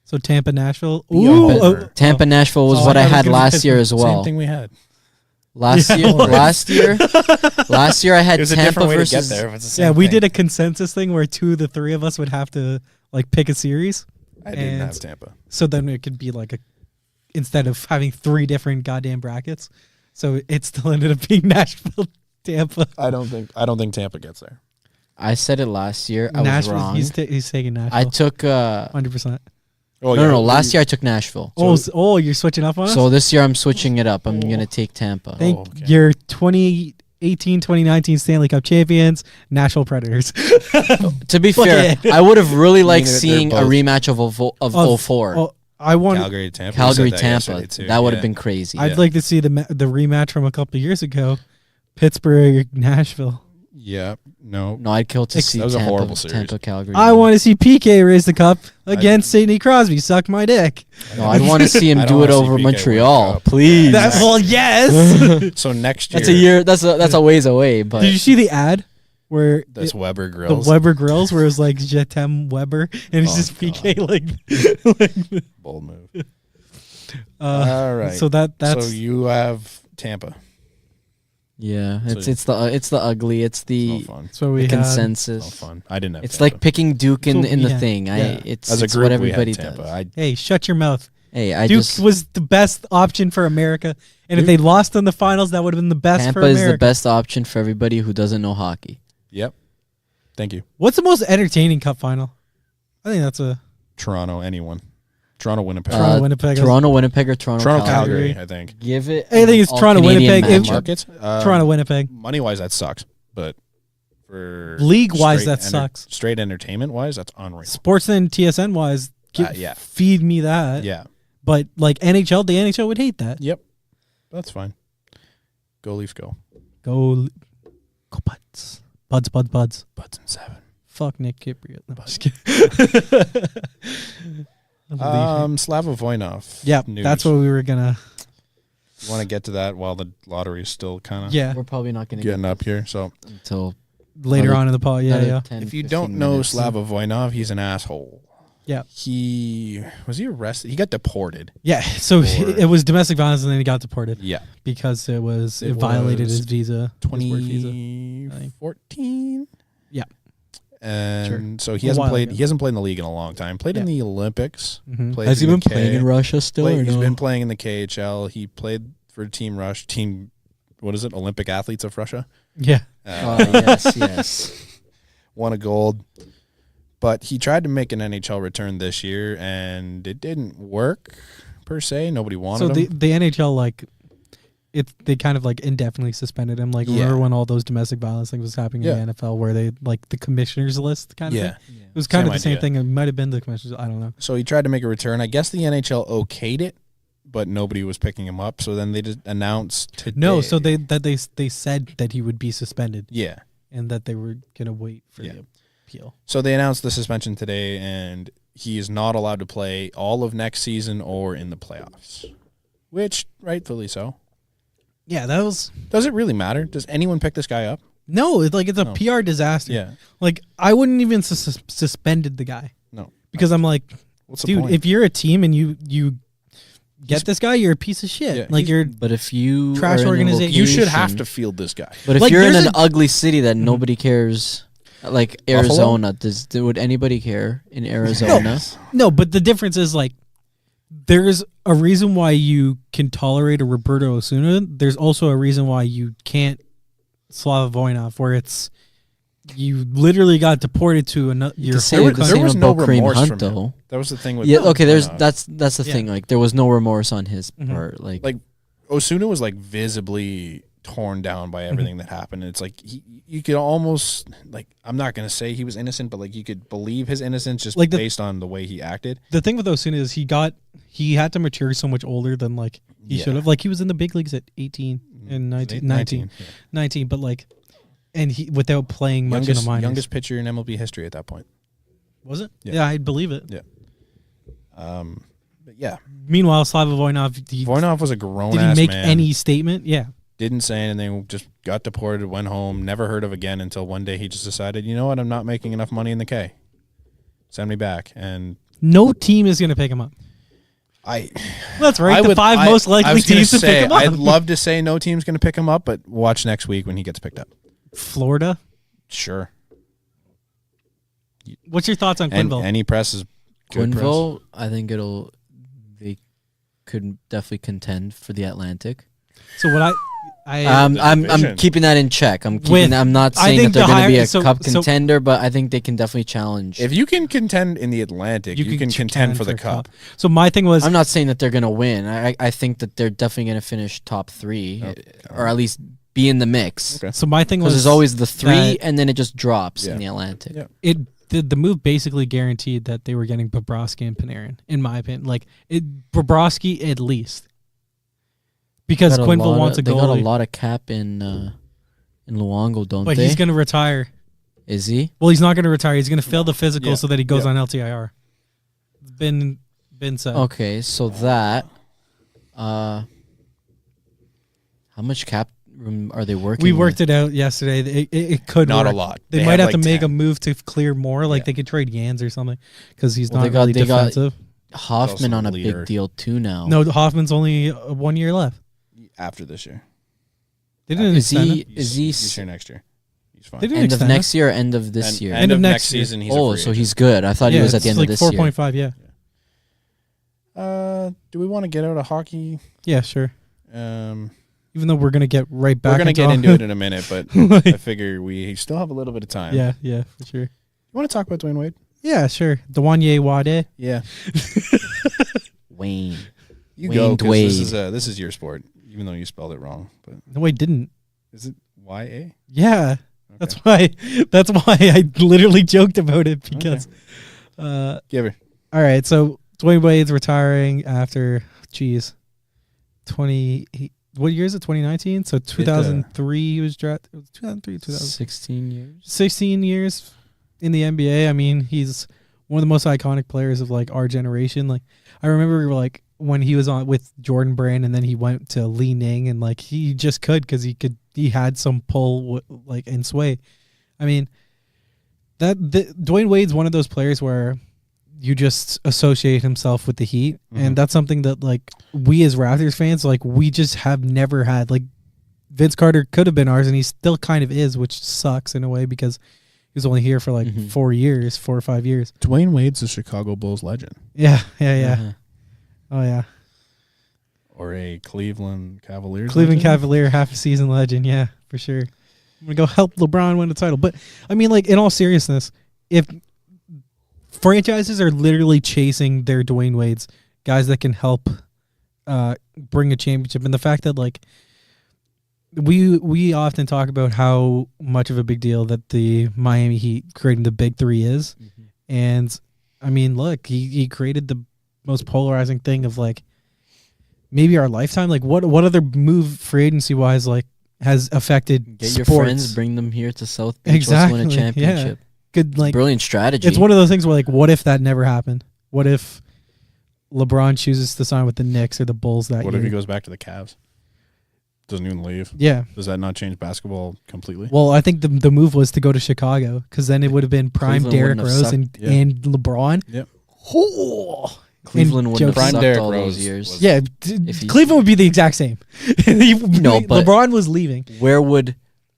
So Tampa, Nashville. Tampa, Nashville was what I had last year as well. Same thing we had. Last year I had Tampa versus. We did a consensus thing where 2 of the 3 of us would have to like pick a series. I didn't have Tampa. So then it could be like instead of having 3 different goddamn brackets. So it still ended up being Nashville, Tampa. I don't think Tampa gets there. I said it last year. I was wrong. He's taking Nashville. I took 100%. Oh, no. Last year I took Nashville. You're switching up on us? So this year I'm switching it up. I'm going to take Tampa. Your 2018-2019 Stanley Cup champions, Nashville Predators. To be fair, I would have really liked seeing a rematch of 04. I want Calgary, Tampa. That would have been crazy. I'd like to see the rematch from a couple of years ago. Pittsburgh, Nashville. Yeah, no, I'd kill to see that was a horrible series. Tampa, Calgary. I want to see PK raise the cup against Sidney Crosby. Suck my dick. No, I'd want to see him do it over Montreal, please. Yes. So next year, That's a ways away. But did you see the ad where that's Weber grills. The Weber grills, where it's like Je t'aime Weber, and it's just PK like bold move. All right. So that's so you have Tampa. Yeah, it's the ugly. It's the fun. So we consensus. It's fun. I didn't have. It's Tampa. like picking Duke in the thing. It's as a group, what everybody we had Tampa. does. Hey, shut your mouth. Hey, Duke was the best option for America, and if they lost in the finals, that would have been the best Tampa for America. is the best option for everybody who doesn't know hockey. Yep. Thank you. What's the most entertaining cup final? I think that's a Toronto. Anyone. Toronto, Winnipeg. Toronto, Winnipeg, or Toronto, Calgary. I think. Give it. I think it's Toronto, Winnipeg. Markets. Toronto, Winnipeg. Money wise, that sucks, but for league wise, that sucks. Straight entertainment wise, that's unreal. Sports and TSN wise, feed me that. Yeah. But like NHL, the NHL would hate that. Yep. That's fine. Go Leafs, go. Go Buds. Buds. Buds in 7. Fuck Nick Kipriot. No, Slava Voinov. Yeah, that's what we were gonna. You want to get to that while the lottery is still kind of. Yeah, we're probably not gonna getting up here. So until later on in the pod. Yeah. 10, if you don't know Slava Voinov, he's an asshole. Yeah. Was he arrested? He got deported. Yeah. So it was domestic violence, and then he got deported. Yeah. Because it violated his visa. 2014. Yeah. And so he hasn't played. He hasn't played in the league in a long time. Played in the Olympics. Mm-hmm. Has he been playing in Russia still? He's been playing in the KHL. He played for Team Rush. What is it? Olympic Athletes of Russia. Yeah. Yes. Won a gold. But he tried to make an NHL return this year, and it didn't work per se. Nobody wanted him. So the NHL they kind of like indefinitely suspended him. Like remember when all those domestic violence things was happening in the NFL, where they like the commissioners list kind of thing. It was kind of the same thing. It might have been the commissioners. I don't know. So he tried to make a return. I guess the NHL okayed it, but nobody was picking him up. So then they just announced today. No, so they said that he would be suspended. Yeah, and that they were gonna wait for the appeal. So they announced the suspension today, and he is not allowed to play all of next season or in the playoffs, which rightfully so. Yeah, that was. Does it really matter? Does anyone pick this guy up? No, it's a PR disaster. Yeah, like I wouldn't even suspended the guy. No, because I'm like, what's the dude, point? if you're a team and you get this guy, you're a piece of shit. Yeah, like you're. But if you trash organization, you should have to field this guy. But if you're in an ugly city that nobody cares. Like Arizona, would anybody care in Arizona? No, but the difference is like there's a reason why you can tolerate a Roberto Osuna. There's also a reason why you can't Slava Voinov, where it's you literally got deported to another. There was no remorse from him. That was the thing with that's the thing. Like there was no remorse on his part. Like Osuna was like visibly torn down by everything that happened. It's like you could almost like I'm not gonna say he was innocent, but like you could believe his innocence just based on the way he acted. The thing with Osuna is he had to mature so much older than like he should have. Like he was in the big leagues at 18 and 19, but like, and he without playing much in the minors. Youngest pitcher in MLB history at that point. Was it? Yeah, I believe it. Yeah. But yeah. Meanwhile, Slava Voinov was a grown. Did he make man. any statement? Yeah. Didn't say anything, just got deported, went home, never heard of again until one day he just decided, you know what, I'm not making enough money in the K. Send me back. And no team is going to pick him up. That's right. The five most likely teams to pick him up. I'd love to say no team's going to pick him up, but watch next week when he gets picked up. Florida? Sure. What's your thoughts on Quenneville? Any press is good Quenneville, press. I think they could definitely contend for the Atlantic. So what I'm keeping that in check. I'm not saying that they're going to be a cup contender, but I think they can definitely challenge. If you can contend in the Atlantic, you can contend for the cup. So my thing was, I'm not saying that they're going to win. I think that they're definitely going to finish top 3, or at least be in the mix. Okay. So my thing was, there's always the 3, and then it just drops in the Atlantic. Yeah. The move basically guaranteed that they were getting Bobrovsky and Panarin, in my opinion. Like Bobrovsky at least. Because Quenneville wants a goalie. They got a lot of cap in Luongo, don't they? But he's going to retire. Is he? Well, he's not going to retire. He's going to fail the physical so that he goes on LTIR. It's been said. Okay, so that how much cap room are they working? We worked it out yesterday. It could not work. A lot. They might have to make a move to clear more. Like they could trade Yans or something because he's not really defensive. Hoffman on a big deal too now. No, Hoffman's only 1 year left after this year. They didn't extend him. He's here next year. He's fine. End of next year or end of this year? End of next season. He's a free so he's good. I thought he was at the end of this year. 4.5, yeah. Do we want to get out of hockey? Yeah, sure. Even though we're going to get right back into it. We're going to get into it in a minute, but I figure we still have a little bit of time. Yeah, for sure. You want to talk about Dwayne Wade? Yeah, sure. Dwayne Wade. Yeah. Wayne. You Wayne go, because this is your sport, even though you spelled it wrong. But no, I didn't. Is it Y-A? Yeah. Okay. That's why I literally joked about it because give her. All right, so Dwayne Wade's retiring after 20 what year is it? 2019? So 2003 he was drafted. 2003, 16 years. 16 years in the NBA. I mean, he's one of the most iconic players of like our generation. Like I remember like when he was on with Jordan Brand and then he went to Li Ning and like he just could because he had some pull like and sway. I mean, Dwayne Wade's one of those players where you just associate himself with the Heat, and that's something that like we as Raptors fans like we just have never had. Like Vince Carter could have been ours, and he still kind of is, which sucks in a way because he was only here for like 4 or 5 years. Dwayne Wade's a Chicago Bulls legend. Yeah. Oh yeah. Or a Cleveland Cavaliers. Cavalier half a season legend. Yeah, for sure. I'm gonna go help LeBron win the title, but I mean, like in all seriousness, if franchises are literally chasing their Dwayne Wades, guys that can help bring a championship. And the fact that like we often talk about how much of a big deal that the Miami Heat creating the big three is. And I mean, look, he created the most polarizing thing of like maybe our lifetime. Like what other move free agency wise like has affected Get sports? Your friends, bring them here to South Beach. Exactly. Let's win a championship. Yeah. Good, like brilliant strategy. It's one of those things where like, what if that never happened? What if LeBron chooses to sign with the Knicks or the Bulls that year? What if he goes back to the Cavs? Doesn't even leave. Yeah. Does that not change basketball completely? Well, I think the move was to go to Chicago because then it would have been prime Derrick Rose and LeBron. Yep. Oh. Cleveland wouldn't have sucked all Rose those years. Yeah, Cleveland would be the exact same. No, but LeBron was leaving. Where would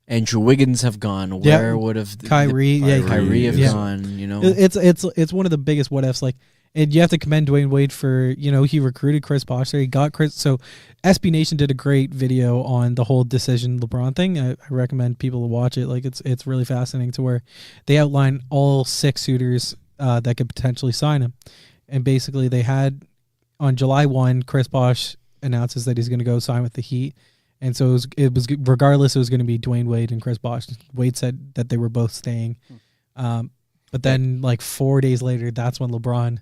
Andrew Wiggins have gone? Where would have Kyrie have gone? You know, it's one of the biggest what ifs. Like, and you have to commend Dwayne Wade for he recruited Chris Bosh there. He got Chris. So SB Nation did a great video on the whole decision LeBron thing. I recommend people to watch it. Like it's really fascinating to where they outline all 6 suitors that could potentially sign him, and basically they had on July 1, Chris Bosh announces that he's going to go sign with the Heat. And so it was regardless, it was going to be Dwayne Wade and Chris Bosh. Wade said that they were both staying. But then like 4 days later, that's when LeBron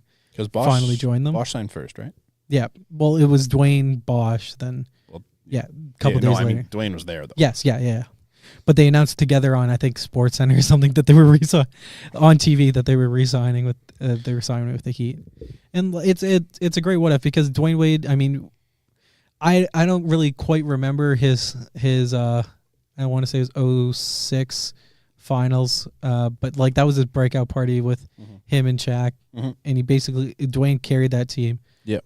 finally joined them. Bosh signed first, right? Yeah. Well, it was Dwayne, Bosh, then a couple days later. I mean, Dwayne was there though. Yes, yeah. But they announced together on I think SportsCenter or something that they were on TV that they were re-signing with they were signing with the Heat. And it's a great what if because Dwayne Wade, I mean, I don't really quite remember his I want to say it was 06 finals, but like that was his breakout party with him and Shaq, and he basically Dwayne carried that team. Yep.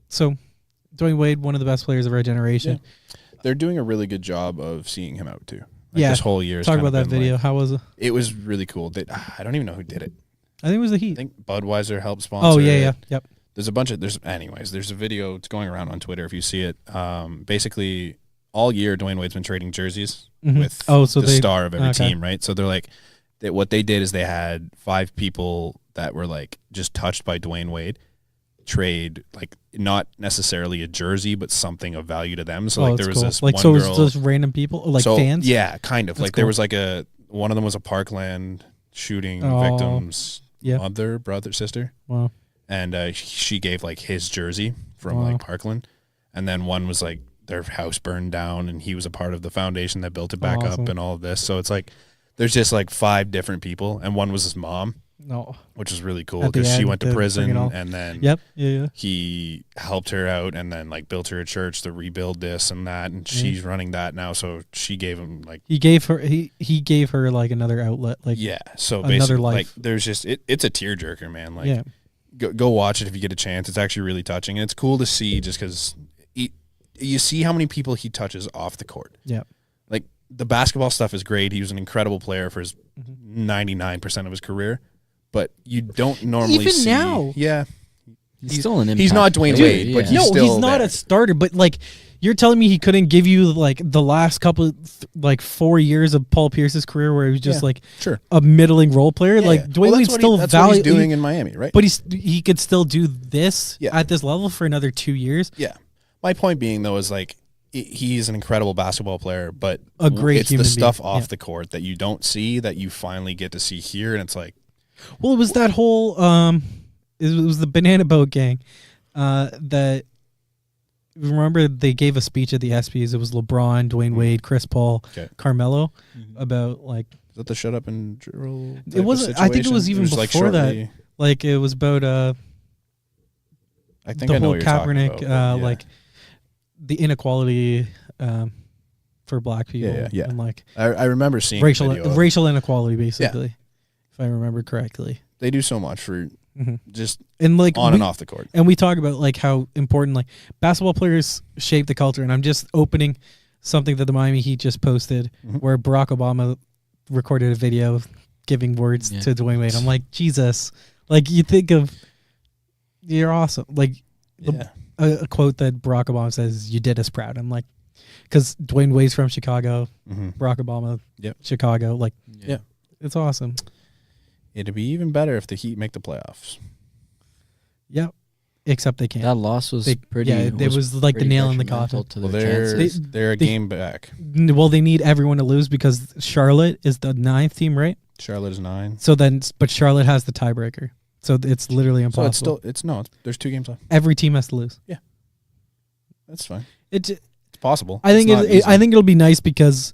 So Dwayne Wade, one of the best players of our generation. Yeah. They're doing a really good job of seeing him out too. Like yeah. This whole year. Talk about that video. Like, how was it? It was really cool. I don't even know who did it. I think it was the Heat. I think Budweiser helped sponsor. Oh yeah. Yep. There's a video, it's going around on Twitter if you see it. Basically, all year, Dwayne Wade's been trading jerseys with the star of every team, right? So they're like, what they did is they had 5 people that were like just touched by Dwayne Wade trade, like not necessarily a jersey, but something of value to them. So like there was this like one so girl. it was just random people, like fans? Yeah, kind of. That's like there was like one of them was a Parkland shooting victim's mother, brother, sister. Wow. And she gave like his jersey from like Parkland, and then one was like their house burned down, and he was a part of the foundation that built it back up, and all of this. So it's like there's just like 5 different people, and one was his mom, No. Which is really cool because she went to prison and then yeah. he helped her out and then like built her a church to rebuild this and that, and she's running that now. So she gave him like he gave her like another outlet, like So another basically, life. like there's just it's a tearjerker, man. Like go watch it if you get a chance. It's actually really touching, and it's cool to see just because you see how many people he touches off the court. Yeah, like the basketball stuff is great. He was an incredible player for his 99% of his career. But you don't normally see. Even now. Yeah. He's still an impact. He's not Dwayne Wade, but he's still he's not there. a starter. But, like, you're telling me he couldn't give you, like, the last couple, 4 years of Paul Pierce's career where he was just, like, a middling role player? Like, Dwayne Wade's still that's what he's doing in Miami, right? But he could still do this at this level for another 2 years. Yeah. My point being, though, is, like, he's an incredible basketball player, but a great it's the stuff off the court that you don't see that you finally get to see here, and it's like, well, it was that whole it was the Banana Boat Gang that, remember, they gave a speech at the ESPYs. It was LeBron, Dwayne Wade, Chris Paul, Carmelo, about like, is that the shut up and drill? It wasn't. I think it was even before that. Like it was about I think the whole Kaepernick like the inequality for black people. Yeah. And like I remember seeing racial inequality, basically. If I remember correctly. They do so much for just and like on and off the court. And we talk about like how important like basketball players shape the culture. And I'm just opening something that the Miami Heat just posted where Barack Obama recorded a video giving words to Dwayne Wade. I'm like, Jesus. Like you think of, you're awesome. Like a quote that Barack Obama says, "You did us proud." I'm like, because Dwayne Wade's from Chicago, Barack Obama, Chicago. Like, it's awesome. It'd be even better if the Heat make the playoffs. Yep. Except they can't. That loss was pretty. Yeah, it was like the nail in the coffin. Well, they're a game back. Well, they need everyone to lose because Charlotte is the 9th team, right? Charlotte is 9. So then, but Charlotte has the tiebreaker. So it's literally impossible. So there's 2 games left. Every team has to lose. Yeah. That's fine. It's possible. I think I think it'll be nice because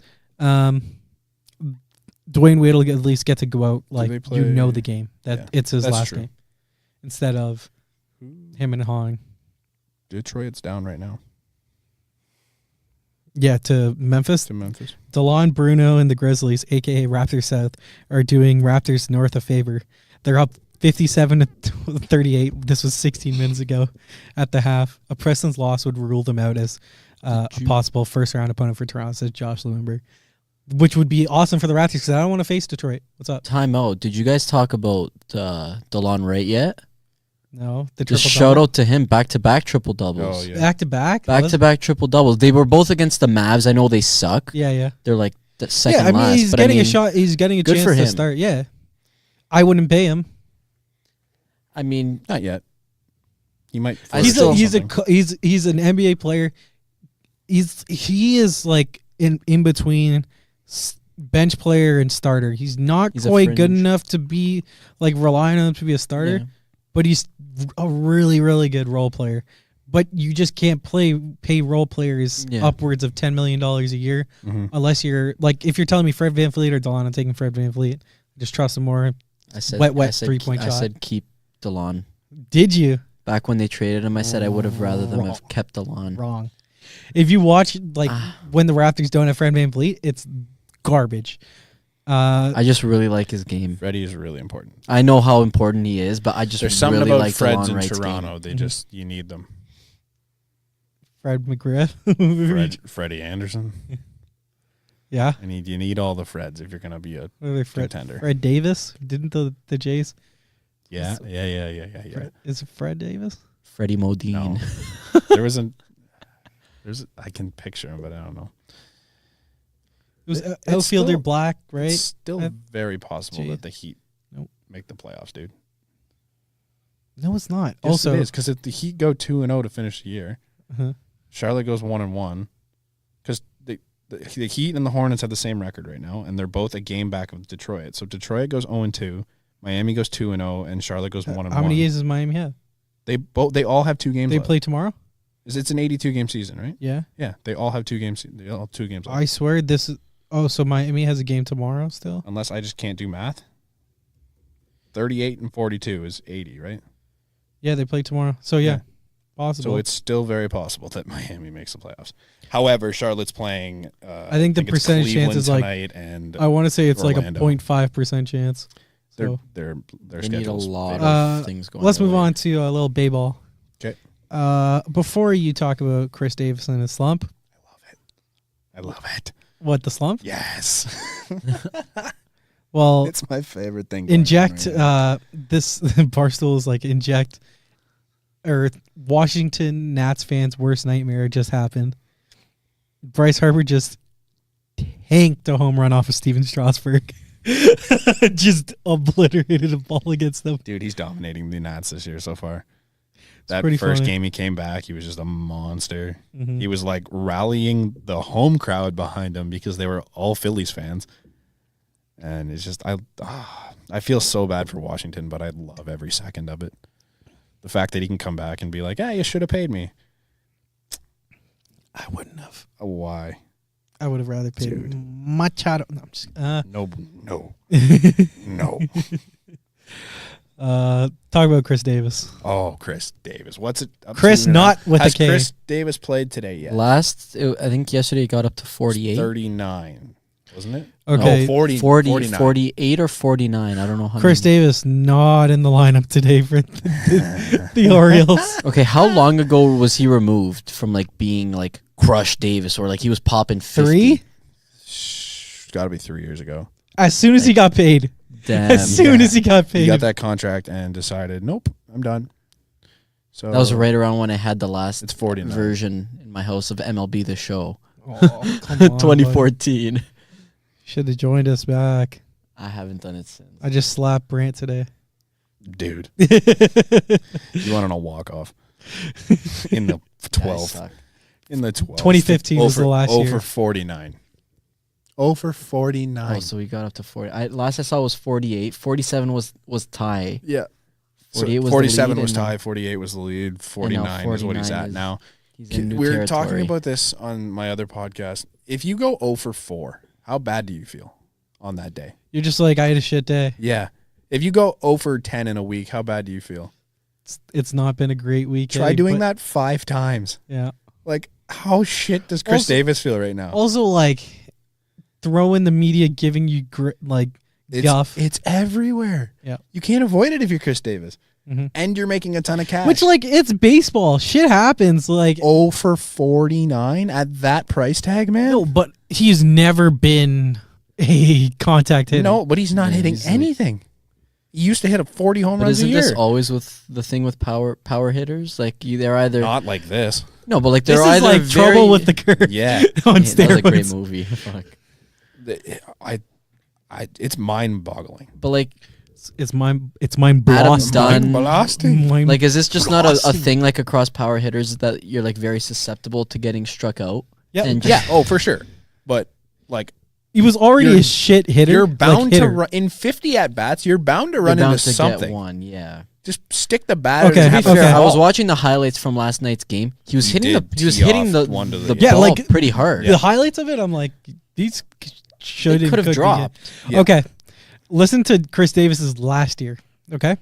Dwayne Wade will at least get to go out like the game that it's his last game instead of him and Hong. Detroit's down right now. Yeah, to Memphis. DeLon Bruno and the Grizzlies, aka Raptors South, are doing Raptors North a favor. They're up 57-38. This was 16 minutes ago at the half. A Preston's loss would rule them out as a possible first round opponent for Toronto, says Josh Lewinberg. Which would be awesome for the Raptors because I don't want to face Detroit. What's up? Time out. Did you guys talk about DeLon Wright yet? No. Just shout out to him. Back-to-back triple-doubles. Oh, yeah. Back-to-back? Back-to-back triple-doubles. They were both against the Mavs. I know they suck. Yeah. They're like the second last. Yeah, I mean, he's getting a shot. He's getting a chance to start. Yeah. I wouldn't pay him. I mean, not yet. He might. He's an NBA player. He is like in between bench player and starter. He's not quite good enough to be like relying on him to be a starter, but he's a really, really good role player. But you just can't pay role players upwards of $10 million a year unless you're like, if you're telling me Fred VanVleet or DeLon, I'm taking Fred VanVleet. Just trust him more. I said wet 3-point shot. I said keep DeLon. Did you? Back when they traded him, I said I would have rather them have kept DeLon. Wrong. If you watch like when the Raptors don't have Fred VanVleet, it's garbage. I just really like his game. Freddie is really important. I know how important he is, but I just there's really something about like Freds in Wright's Toronto. game. They you need them. Fred McGriff, Freddie Anderson. Yeah, you need all the Freds if you're gonna be a contender. Fred Davis didn't the Jays? Yeah. Is it Fred Davis? Freddie Modine. No. I can picture him, but I don't know. It was outfielder Black, right? It's still very possible that the Heat make the playoffs, dude. No, it's not. Yes, also, it is because if the Heat go 2-0 to finish the year, Charlotte goes 1-1 because the Heat and the Hornets have the same record right now, and they're both a game back of Detroit. So Detroit goes 0-2, Miami goes 2-0, and Charlotte goes 1-1. How many games does Miami have? They all have 2 games. They left. play tomorrow. It's an 82-game season, right? Yeah. Yeah, they all have 2 games. They all have 2 games left. I swear this is. Oh, so Miami has a game tomorrow still? Unless I just can't do math. 38 and 42 is 80, right? Yeah, they play tomorrow. So, yeah. Possible. So it's still very possible that Miami makes the playoffs. However, Charlotte's playing. I think the percentage chance is and I want to say it's Orlando. like a 0.5% chance. So They need a lot of things going. Let's move on to a little baseball. Okay. Before you talk about Chris Davis and his slump, I love it. What, the slump? Yes. Well, it's my favorite thing. Inject this Barstool is like inject. Or Washington Nats fans' worst nightmare just happened. Bryce Harper just tanked a home run off of Steven Strasburg. Just obliterated a ball against them. Dude, he's dominating the Nats this year so far. That first game he came back, he was just a monster. Mm-hmm. He was like rallying the home crowd behind him because they were all Phillies fans. And it's just, I feel so bad for Washington, but I love every second of it. The fact that he can come back and be like, "Hey, you should have paid me." I wouldn't have. Why? I would have rather paid Machado. No, I'm just, no. Talk about Chris Davis. Oh, Chris Davis. What's it? Chris, not with a K. Has Chris Davis played today yet? I think yesterday he got up to 48. 39, wasn't it? Okay. No, 40, 48 or 49. I don't know how Chris Davis not in the lineup today for the Orioles. Okay, how long ago was he removed from like being like Crush Davis or like he was popping 50? 3? Got to be 3 years ago. As soon as he got paid. Damn. As soon as he got paid. He got that contract and decided, nope, I'm done. So that was right around when I had the last 49 version in my house of MLB The Show. Oh, come on, 2014. Should have joined us back. I haven't done it since. I just slapped Brant today. Dude. You went on a walk-off in the 12th. In the 12th. 2015 was the last year. Over 49. Over 49. Oh, so we got up to 40. Last I saw was 48. 47 was tie. Yeah. 48 was 47 the lead was tie. 48 was the lead. 49 is what he's at now. We were talking about this on my other podcast. If you go 0 for 4, how bad do you feel on that day? You're just like, I had a shit day. Yeah. If you go 0 for 10 in a week, how bad do you feel? It's not been a great week. Try doing that 5 times. Yeah. Like, how shit does Chris Davis feel right now? Also, like, throw in the media giving you, guff. It's everywhere. Yeah. You can't avoid it if you're Chris Davis. Mm-hmm. And you're making a ton of cash. Which, like, it's baseball. Shit happens. Like 0 for 49 at that price tag, man? No, but he's never been a contact hitter. No, but he's not hitting anything. He used to hit a 40 home runs a year. Isn't this always with the thing with power hitters? Like, they're either... Not like this. No, but like they're this either is like Trouble with the Curve. Yeah. On steroids. That was a great movie. Fuck. It's mind-boggling. But like... It's mind blasting. Like, is this just not a thing like across power hitters that you're like very susceptible to getting struck out? Yeah. Oh, for sure. But like, he was already a shit hitter. You're bound to run in 50 at bats. You're bound to run into something. Get one, yeah. Just stick the bat. Okay. I was watching the highlights from last night's game. He was hitting the ball pretty hard. The highlights of it, I'm like, these could have dropped. Yeah. Okay. Listen to Chris Davis's last year, okay?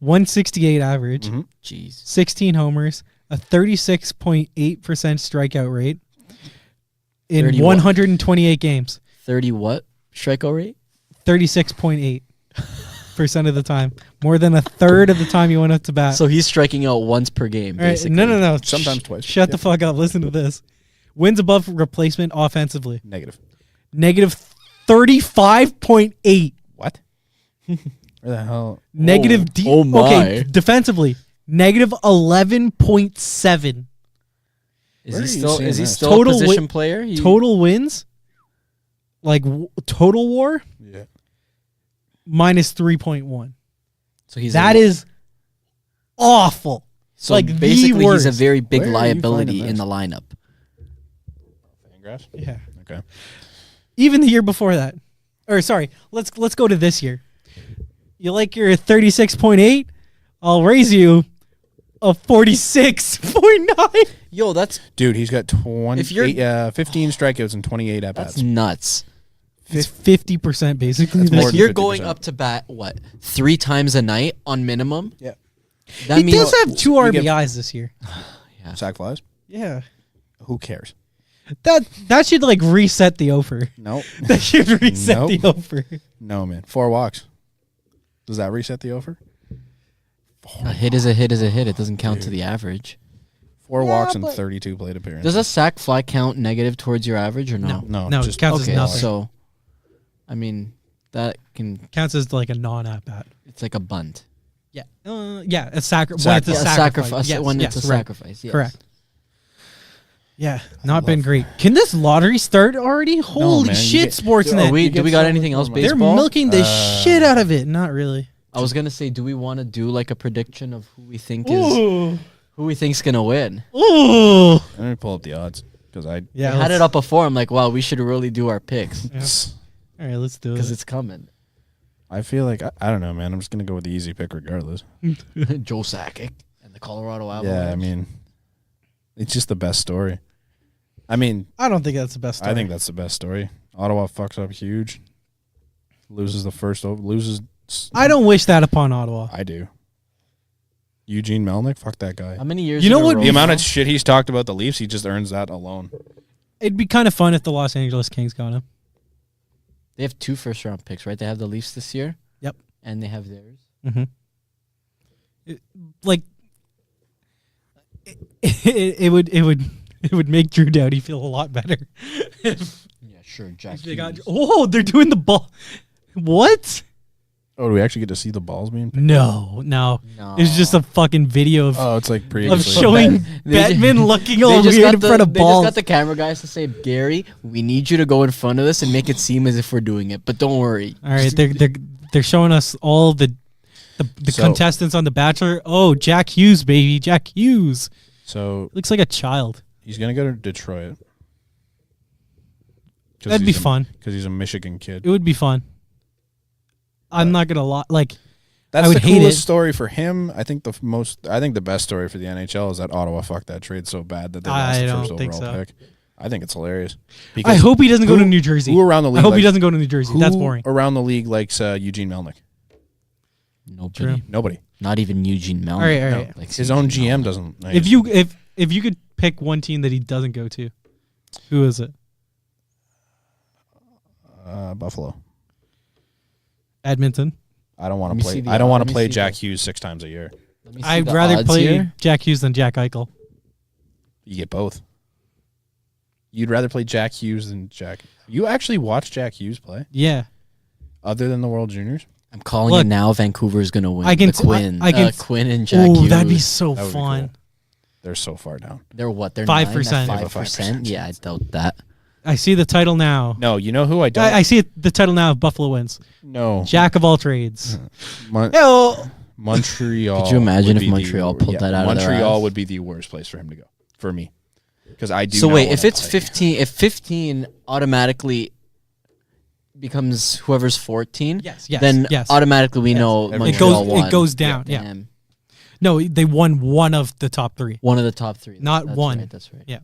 168 average, mm-hmm. Jeez. 16 homers, a 36.8% strikeout rate in 128 games. 30 what? Strikeout rate? 36.8% of the time. More than a third of the time you went up to bat. So he's striking out once per game, basically. No. Sometimes twice. Shut the fuck up. Listen to this. Wins above replacement offensively. Negative 35.8. What? Where the hell? Negative oh my. Okay, defensively. Negative 11.7. Is he still total a position player? Total wins? Like total WAR? Yeah. Minus 3.1. So that is awful. So like basically he's a very big liability in the lineup. Fangraphs? Yeah. Okay. Even the year before that. Or sorry, let's go to this year. You like your 36.8? I'll raise you a 46.9. Yo, that's dude. He's got 15 strikeouts and 28 at bats. That's nuts. It's 50% basically. Like you're going up to bat, what, 3 times a night on minimum? Yeah. He does have 2 RBIs this year. Yeah. Sack flies? Yeah. Who cares? That should like reset the over. Nope. That should reset the over. No, man. 4 walks. Does that reset the over? A hit is a hit is a hit. It doesn't count to the average. 4 walks and 32 plate appearances. Does a sack fly count negative towards your average or no? No, it counts as nothing. So, I mean, that counts as like a non-at bat. It's like a bunt. Yeah. Yeah, a sacrifice. When it's a sacrifice. Yes. Correct. Yeah, not been great. Can this lottery start already? Holy shit, Sportsnet. Do we got anything else baseball? They're milking the shit out of it. Not really. I was gonna say, do we want to do like a prediction of who we think is gonna win? Ooh. Let me pull up the odds because I had it up before. I'm like, wow, we should really do our picks. Yeah. All right, let's do it because it's coming. I feel like I don't know, man. I'm just gonna go with the easy pick regardless. Joe Sakic and the Colorado Avalanche. Yeah, I mean, it's just the best story. I mean, I don't think that's the best story. I think that's the best story. Ottawa fucks up huge. Loses the first loses. I don't wish that upon Ottawa. I do. Eugene Melnyk, fuck that guy. How many years? You know what? The amount of shit he's talked about the Leafs, he just earns that alone. It'd be kind of fun if the Los Angeles Kings got him. They have 2 first-round picks, right? They have the Leafs this year. Yep. And they have theirs. Mm-hmm. It would make Drew Doughty feel a lot better. Yeah, sure. Jack. They're doing the ball. What? Oh, do we actually get to see the balls being picked? No. It's just a fucking video of it's like of showing Batman looking all weird in front of balls. They just got the camera guys to say, Gary, we need you to go in front of this and make it seem as if we're doing it, but don't worry. All right, they're showing us all the contestants on The Bachelor. Oh, Jack Hughes, baby, Jack Hughes. So looks like a child. He's gonna go to Detroit. That'd be fun because he's a Michigan kid. It would be fun. I'm not gonna lie. That's I would the hate coolest it. story for him. I think the best story for the NHL is that Ottawa fucked that trade so bad that they lost the first overall pick. I think it's hilarious. I hope he doesn't go to New Jersey. Who around the league? I hope he doesn't go to New Jersey. That's boring. Around the league likes Eugene Melnyk. Nobody. Not even Eugene Melnyk. All right. No, his own GM doesn't. Like, if you could pick one team that he doesn't go to, who is it? Buffalo. Edmonton. I don't want to play. I don't want to play Jack Hughes 6 times a year. I'd rather play Jack Hughes than Jack Eichel. You get both. You'd rather play Jack Hughes than Jack. You actually watch Jack Hughes play? Yeah. Other than the World Juniors? I'm calling it now. Vancouver's going to win. Quinn and Jack Hughes. Oh, that'd be so fun. Cool. They're so far down. They're what? They're 5%. 5%? Yeah, I doubt that. I see the title now. No, you know who I don't? I see the title now if Buffalo wins. No. Jack of all trades. Montreal. Could you imagine if Montreal pulled that out of their ass? Montreal would be the worst place for him to go, for me. Because I do. So wait, if it's 15, if 15 automatically becomes whoever's 14, then automatically we know Montreal won. It goes down. Yeah. No, they won one of the top 3. One of the top 3. Not one. Right, that's right. Yeah.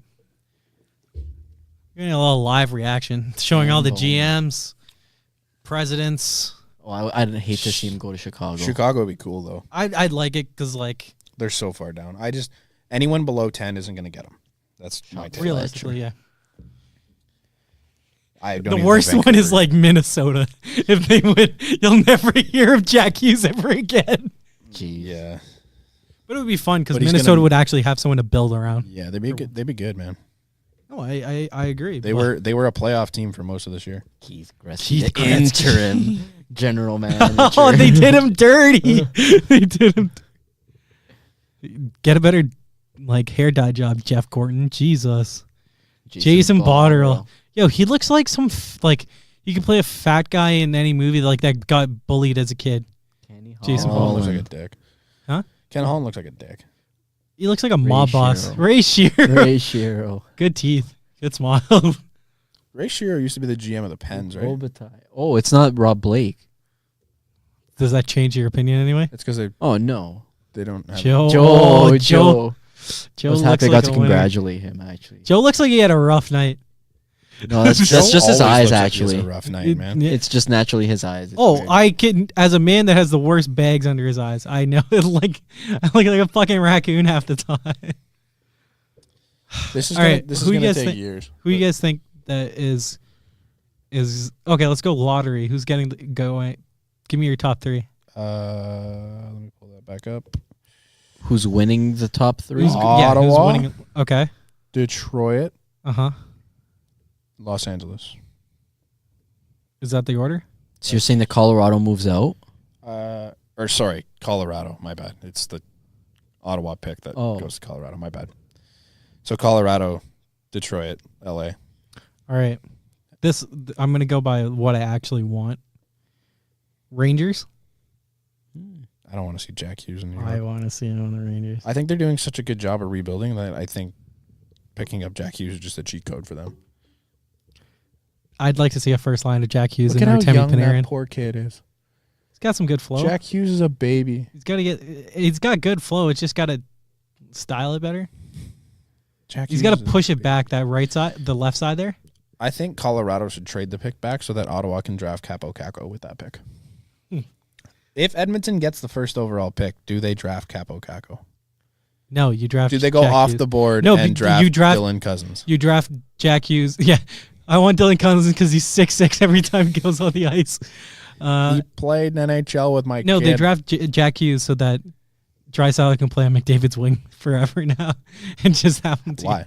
You're getting a little live reaction, showing all the GMs, presidents. Oh, I'd hate to see him go to Chicago. Chicago would be cool though. I'd like it because they're so far down. Anyone below 10 isn't going to get them. That's my take. Realistically, yeah. The worst one is Minnesota. If they win, you'll never hear of Jack Hughes ever again. Jeez. Yeah. But it would be fun because Minnesota would actually have someone to build around. Yeah, they'd be good. They'd be good, man. No, I agree. They were a playoff team for most of this year. Keith Gretzky, interim general manager. Oh, they did him dirty. They did him. Get a better hair dye job, Jeff Gorton. Jesus. Jason Botterill. Yo, he looks like some he can play a fat guy in any movie that got bullied as a kid. Jason Botterill looks like a dick. Huh? Ken Holland looks like a dick. He looks like a mob boss. Ray Shero. Good teeth. Good smile. Ray Shero used to be the GM of the Pens, right? Oh, it's not Rob Blake. Does that change your opinion anyway? It's because they. Oh no, they don't have. Joe. I was happy I got to congratulate him. Actually, Joe looks like he had a rough night. No, that's just his eyes. Actually, like a rough night, man. It's just naturally his eyes. It's weird. I can, as a man that has the worst bags under his eyes, I know it like I look like a fucking raccoon half the time. This is gonna take years. Who you guys think that is okay? Let's go lottery. Who's getting going? Give me your top 3. Let me pull that back up. Who's winning the top 3? Ottawa. Who's winning? Okay. Detroit. Uh-huh. Los Angeles. Is that the order? So you're saying that Colorado moves out? Colorado. My bad. It's the Ottawa pick that goes to Colorado. My bad. So Colorado, Detroit, LA. All right. I'm going to go by what I actually want. Rangers. I don't want to see Jack Hughes in New York. I want to see him on the Rangers. I think they're doing such a good job of rebuilding that I think picking up Jack Hughes is just a cheat code for them. I'd like to see a first line of Jack Hughes and Artemi Panarin. Look at how young that poor kid is. He's got some good flow. Jack Hughes is a baby. He's got good flow. It's just got to style it better. He's got to push it back that right side, the left side there. I think Colorado should trade the pick back so that Ottawa can draft Capo Caco with that pick. If Edmonton gets the first overall pick, do they draft Capo Caco? No, you draft. Do they go Jack off Hughes. The board and draft Dylan Cousins? You draft Jack Hughes. Yeah, I want Dylan Cousins because he's 6'6" every time he goes on the ice. He played in NHL with my kid. No, they draft Jack Hughes so that Draisaitl can play on McDavid's wing forever now and just have him to. Why?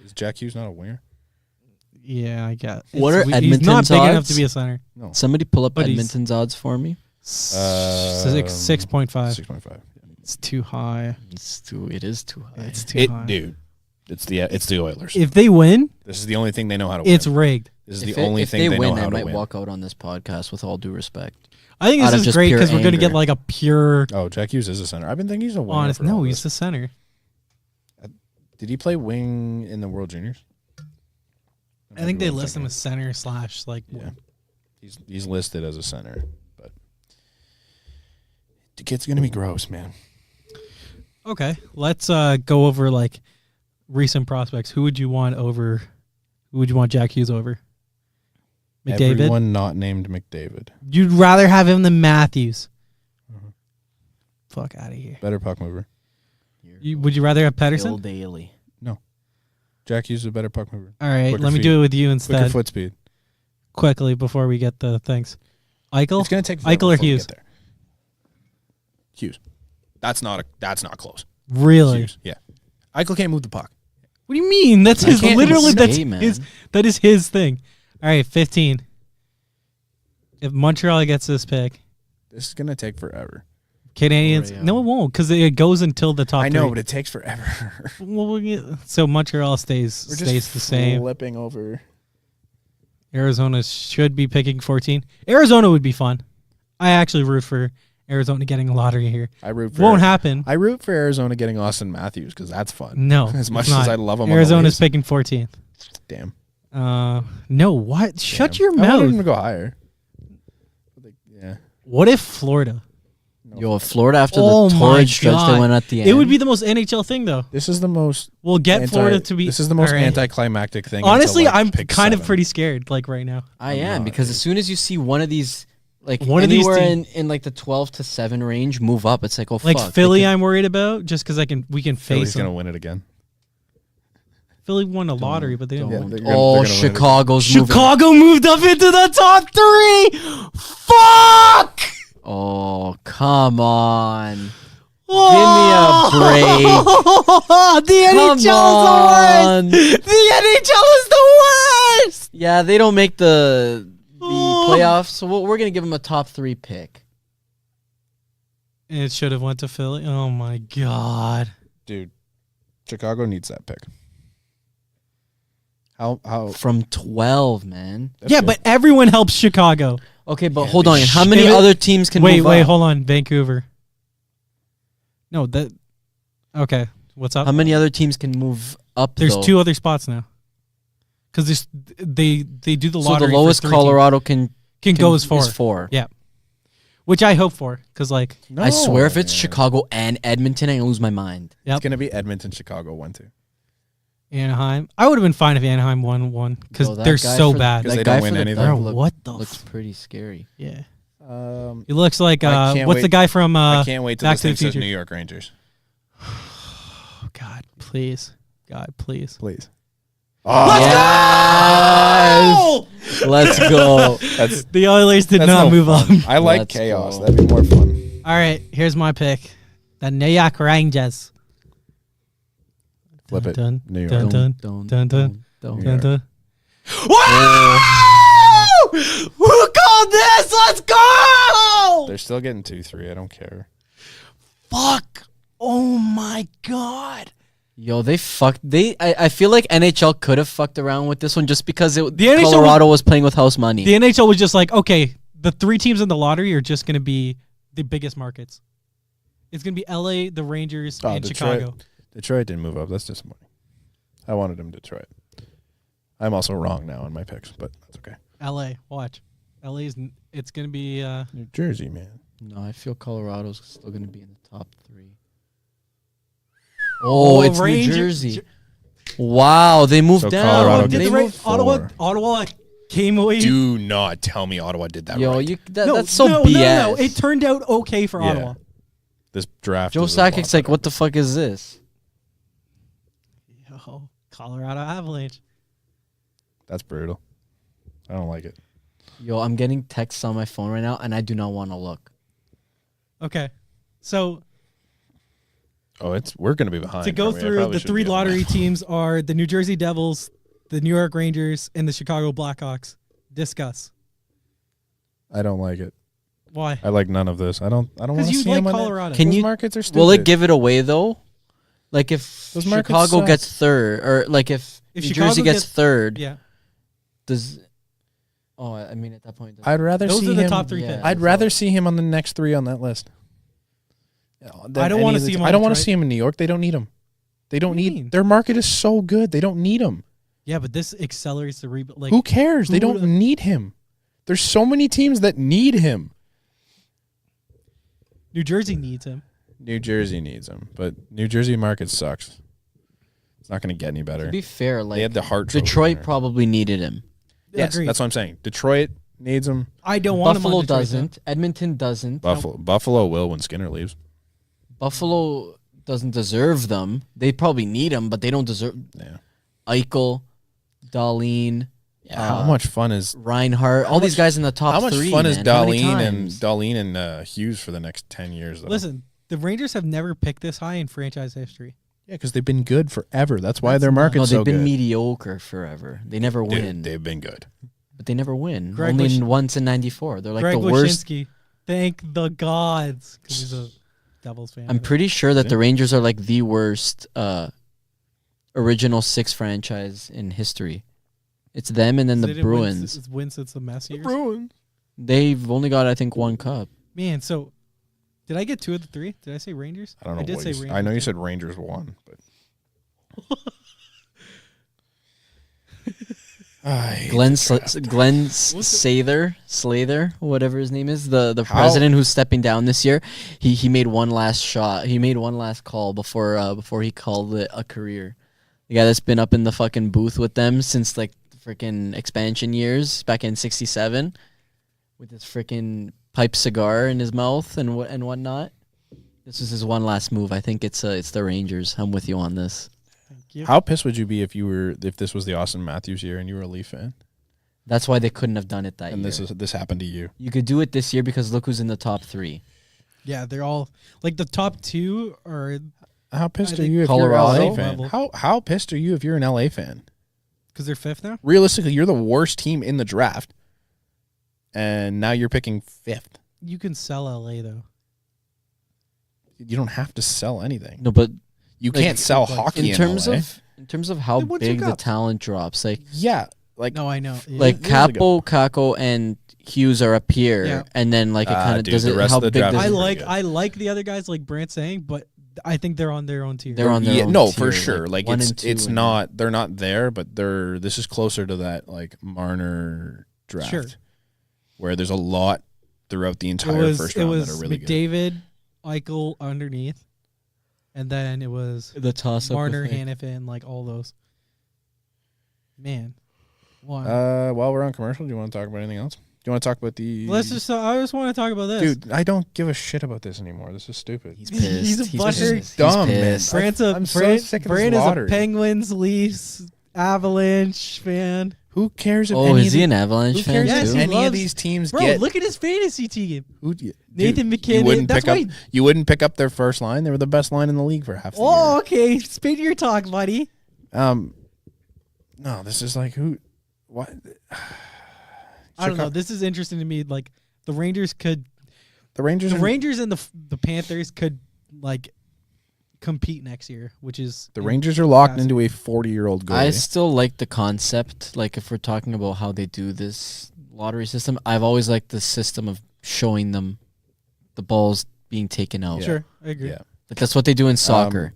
Is Jack Hughes not a winger? Yeah, I got. What are Edmonton's He's not big odds? enough to be a center. No. Somebody pull up Edmonton's odds for me. 6.5. 6.5. It's too high. It is too high. It's too high. Dude, it's the Oilers. If they win, this is the only thing they know how to win. It's rigged. This is the only thing they know how to win. I might walk out on this podcast with all due respect. I think this is great because we're going to get like a pure. Oh, Jack Hughes is a center. I've been thinking he's a winger. Honest, no, he's the center. Did he play wing in the World Juniors? I think they list him as center / like. Yeah, he's listed as a center, but the kid's gonna be gross, man. Okay, let's go over like recent prospects. Who would you want over? Who would you want Jack Hughes over? McDavid. Everyone not named McDavid. You'd rather have him than Matthews. Fuck out of here. Better puck mover. Would you rather have Pettersson? Daily. No. Jack Hughes is a better puck mover. All right, let me do it with you instead. Quicker foot speed. Quickly before we get the things. Eichel? It's going to take Eichel or Hughes? Hughes. That's not close. Really? Hughes. Yeah. Eichel can't move the puck. What do you mean? That's his literally that is his thing. All right, 15. If Montreal gets this pick, this is going to take forever. Canadians, no, it won't, because it goes until the top. I know, 3. but it takes forever. So Montreal stays the same. Flipping over. Arizona should be picking 14. Arizona would be fun. I actually root for Arizona getting a lottery here. Won't happen. I root for Arizona getting Austin Matthews because that's fun. No, as much as I love him. Arizona's picking 14th. Damn. No, what? Shut your mouth. I want him to go higher. Yeah. What if Florida? If Florida after the torrid stretch they went at the end. It would be the most NHL thing, though. This is the most. We'll get Florida to be. This is the most anticlimactic thing. Honestly, I'm kind of pretty scared, like right now. I am because as soon as you see one of these, like anywhere in like the 12 to 7 range, move up. It's like, oh, like fuck. Philly, I'm worried about just because we can face. Philly's gonna win it again. Philly won a lottery, but they didn't. Chicago moved up into the top 3. Fuck! Oh, come on. Oh. Give me a break. The NHL is the worst. The NHL is the worst. Yeah, they don't make the playoffs, so we're going to give them a top 3 pick. It should have went to Philly. Oh, my God. Dude, Chicago needs that pick. How from 12, man. That's good. But everyone helps Chicago. Okay, but hold on. How many other teams can move up? Wait, hold on. Vancouver. No, that... Okay, what's up? How many other teams can move up, There's 2 other spots now. Because they do the lottery. So the lowest Colorado can go as 4. Is 4. Yeah. Which I hope for, because like... No, I swear if it's Chicago and Edmonton, I lose my mind. Yep. It's going to be Edmonton, Chicago, 1-2. Anaheim. I would have been fine if Anaheim won one because they're so bad. Because they don't win anything. What the looks pretty scary. Yeah. It looks like what's the guy from I can't wait till Back this to the thing says Future? New York Rangers. God, please. God, please. Oh, yes! Let's go. That's The Oilers did not move on. I like Let's chaos. go. That'd be more fun. All right, here's my pick. The New York Rangers. Flip it. Dun, New York. dun, dun, Don't. dun, dun, Don't. dun, dun. Oh. Who called this? Let's go! They're still getting 2-3. I don't care. Fuck. Oh my God. Yo, they fucked. I feel like NHL could have fucked around with this one just because NHL Colorado was playing with house money. The NHL was just like, okay, the 3 teams in the lottery are just going to be the biggest markets. It's going to be LA, the Rangers, and Chicago. Detroit didn't move up. That's disappointing. I wanted them Detroit. I'm also wrong now on my picks, but that's okay. LA, watch. It's going to be New Jersey, man. No, I feel Colorado's still going to be in the top 3. Oh, it's New Jersey. Wow, they moved So down. Colorado They gets moved four. Ottawa came away. Do not tell me Ottawa did that Yo, right. that's so BS. No. It turned out okay for Ottawa. This draft. Joe is a lot Sakic's like, better. what the fuck is this? Yo, Colorado Avalanche. That's brutal. I don't like it. Yo, I'm getting texts on my phone right now, and I do not want to look. Okay, so We're gonna be behind. to go through the 3 lottery teams are the New Jersey Devils, the New York Rangers, and the Chicago Blackhawks. Discuss. I don't like it. Why? I like none of this. I don't want to Because you see like them Colorado. Can Those you? markets are stupid. Will it give it away though? Like if Those markets Chicago suck. gets third, or like if New Chicago Jersey gets third, Yeah. does? Oh, I mean at that point, I'd rather Those see are the him. top 3 yeah. picks. I'd rather see him on the next 3 on that list. I don't wanna see him on I don't want to Detroit. see him in New York. They don't need him. They don't What do you need. mean? Their market is so good. They don't need him. Yeah, but this accelerates the rebuild. Like, Who cares? They who don't would've- need him. There's so many teams that need him. New Jersey needs him. New Jersey needs him, but New Jersey market sucks. It's not going to get any better. to be fair, They like had the Hart Trophy Detroit winner. probably needed him. Yes, Agreed. that's what I'm saying. Detroit needs him. I don't want Buffalo him on Detroit, doesn't. Edmonton doesn't. Buffalo will when Skinner leaves. Buffalo doesn't deserve them. They probably need them, but they don't deserve. Yeah. Eichel, Dahlin, How much fun is Reinhardt, all these guys in the top how much 3. fun is man? How many Dahlin times? and Hughes for the next 10 years? Though? Listen, the Rangers have never picked this high in franchise history. Yeah, because they've been good forever. That's why That's their not- market's No, they've so been good. mediocre forever. They never win. They've been good. But they never win. Greg Only Wysh- once in 94. They're like Greg the worst. Wyshynski, thank the gods, because he's a Devils fan. I'm pretty sure that the Rangers are like the worst original 6 franchise in history. It's them and then the Bruins. It's win since the mess years. Bruins. They've only got, I think, 1 cup. Man, so did I get 2 of the 3? Did I say Rangers? I don't know. I did what say you Rangers. I know you said Rangers won, but Glenn Sather, whatever his name is, the president who's stepping down this year. He made one last shot. He made one last call before he called it a career. The guy that's been up in the fucking booth with them since like the freaking expansion years back in '67, with his freaking pipe cigar in his mouth and whatnot. This is his one last move. I think it's the Rangers. I'm with you on this. Thank you. how pissed would you be if this was the Austin Matthews year and you were a Leaf fan That's why they couldn't have done it that and year. this happened to you? You could do it this year because look who's in the top 3. Yeah, they're all like the top 2 are How pissed I are think you if you're an Colorado LA fan? level. How pissed are you if you're an LA fan? because they're 5th now. Realistically, you're the worst team in the draft, and now you're picking 5th. You can sell LA though. You don't have to sell anything. No, but You like, can't sell like, hockey in terms LA. of how They won 2 big the cups. talent drops, like Yeah, like No, I know. Yeah. like years ago. Kako and Hughes are up here, Yeah. and then like it kind of dude, does the it. rest How of the big draft does is it? pretty good. I like the other guys like Brant saying, but I think they're on their own tier. They're on their yeah, own no, tier, for sure. Like 1 it's and 2 it's and- not. They're not there, but this is closer to that like Marner draft, Sure. where there's a lot throughout the entire first round that are really good. McDavid, Eichel underneath, and then it was the toss up. Marner, Hannafin, like all those. Man. Why? While we're on commercial, do you want to talk about anything else? Do you want to talk about the... I just want to talk about this. Dude, I don't give a shit about this anymore. This is stupid. He's pissed. He's a butthurt. He's dumb, man. I'm so sick of this lottery. Is a Penguins, Leafs, Avalanche fan. Who cares if is he an Avalanche fan too? Any of these teams get... look at his fantasy team. Nathan McKinnon. You wouldn't pick up their first line? They were the best line in the league for half the year. Oh, okay. Spin your talk, buddy. No, this is like who... What? I don't know. This is interesting to me. Like the Rangers and the Panthers could like compete next year, which is the Rangers are locked into a 40-year-old goalie. I still like the concept. Like if we're talking about how they do this lottery system, I've always liked the system of showing them the balls being taken out. Yeah. Sure, I agree. Yeah. Like that's what they do in soccer.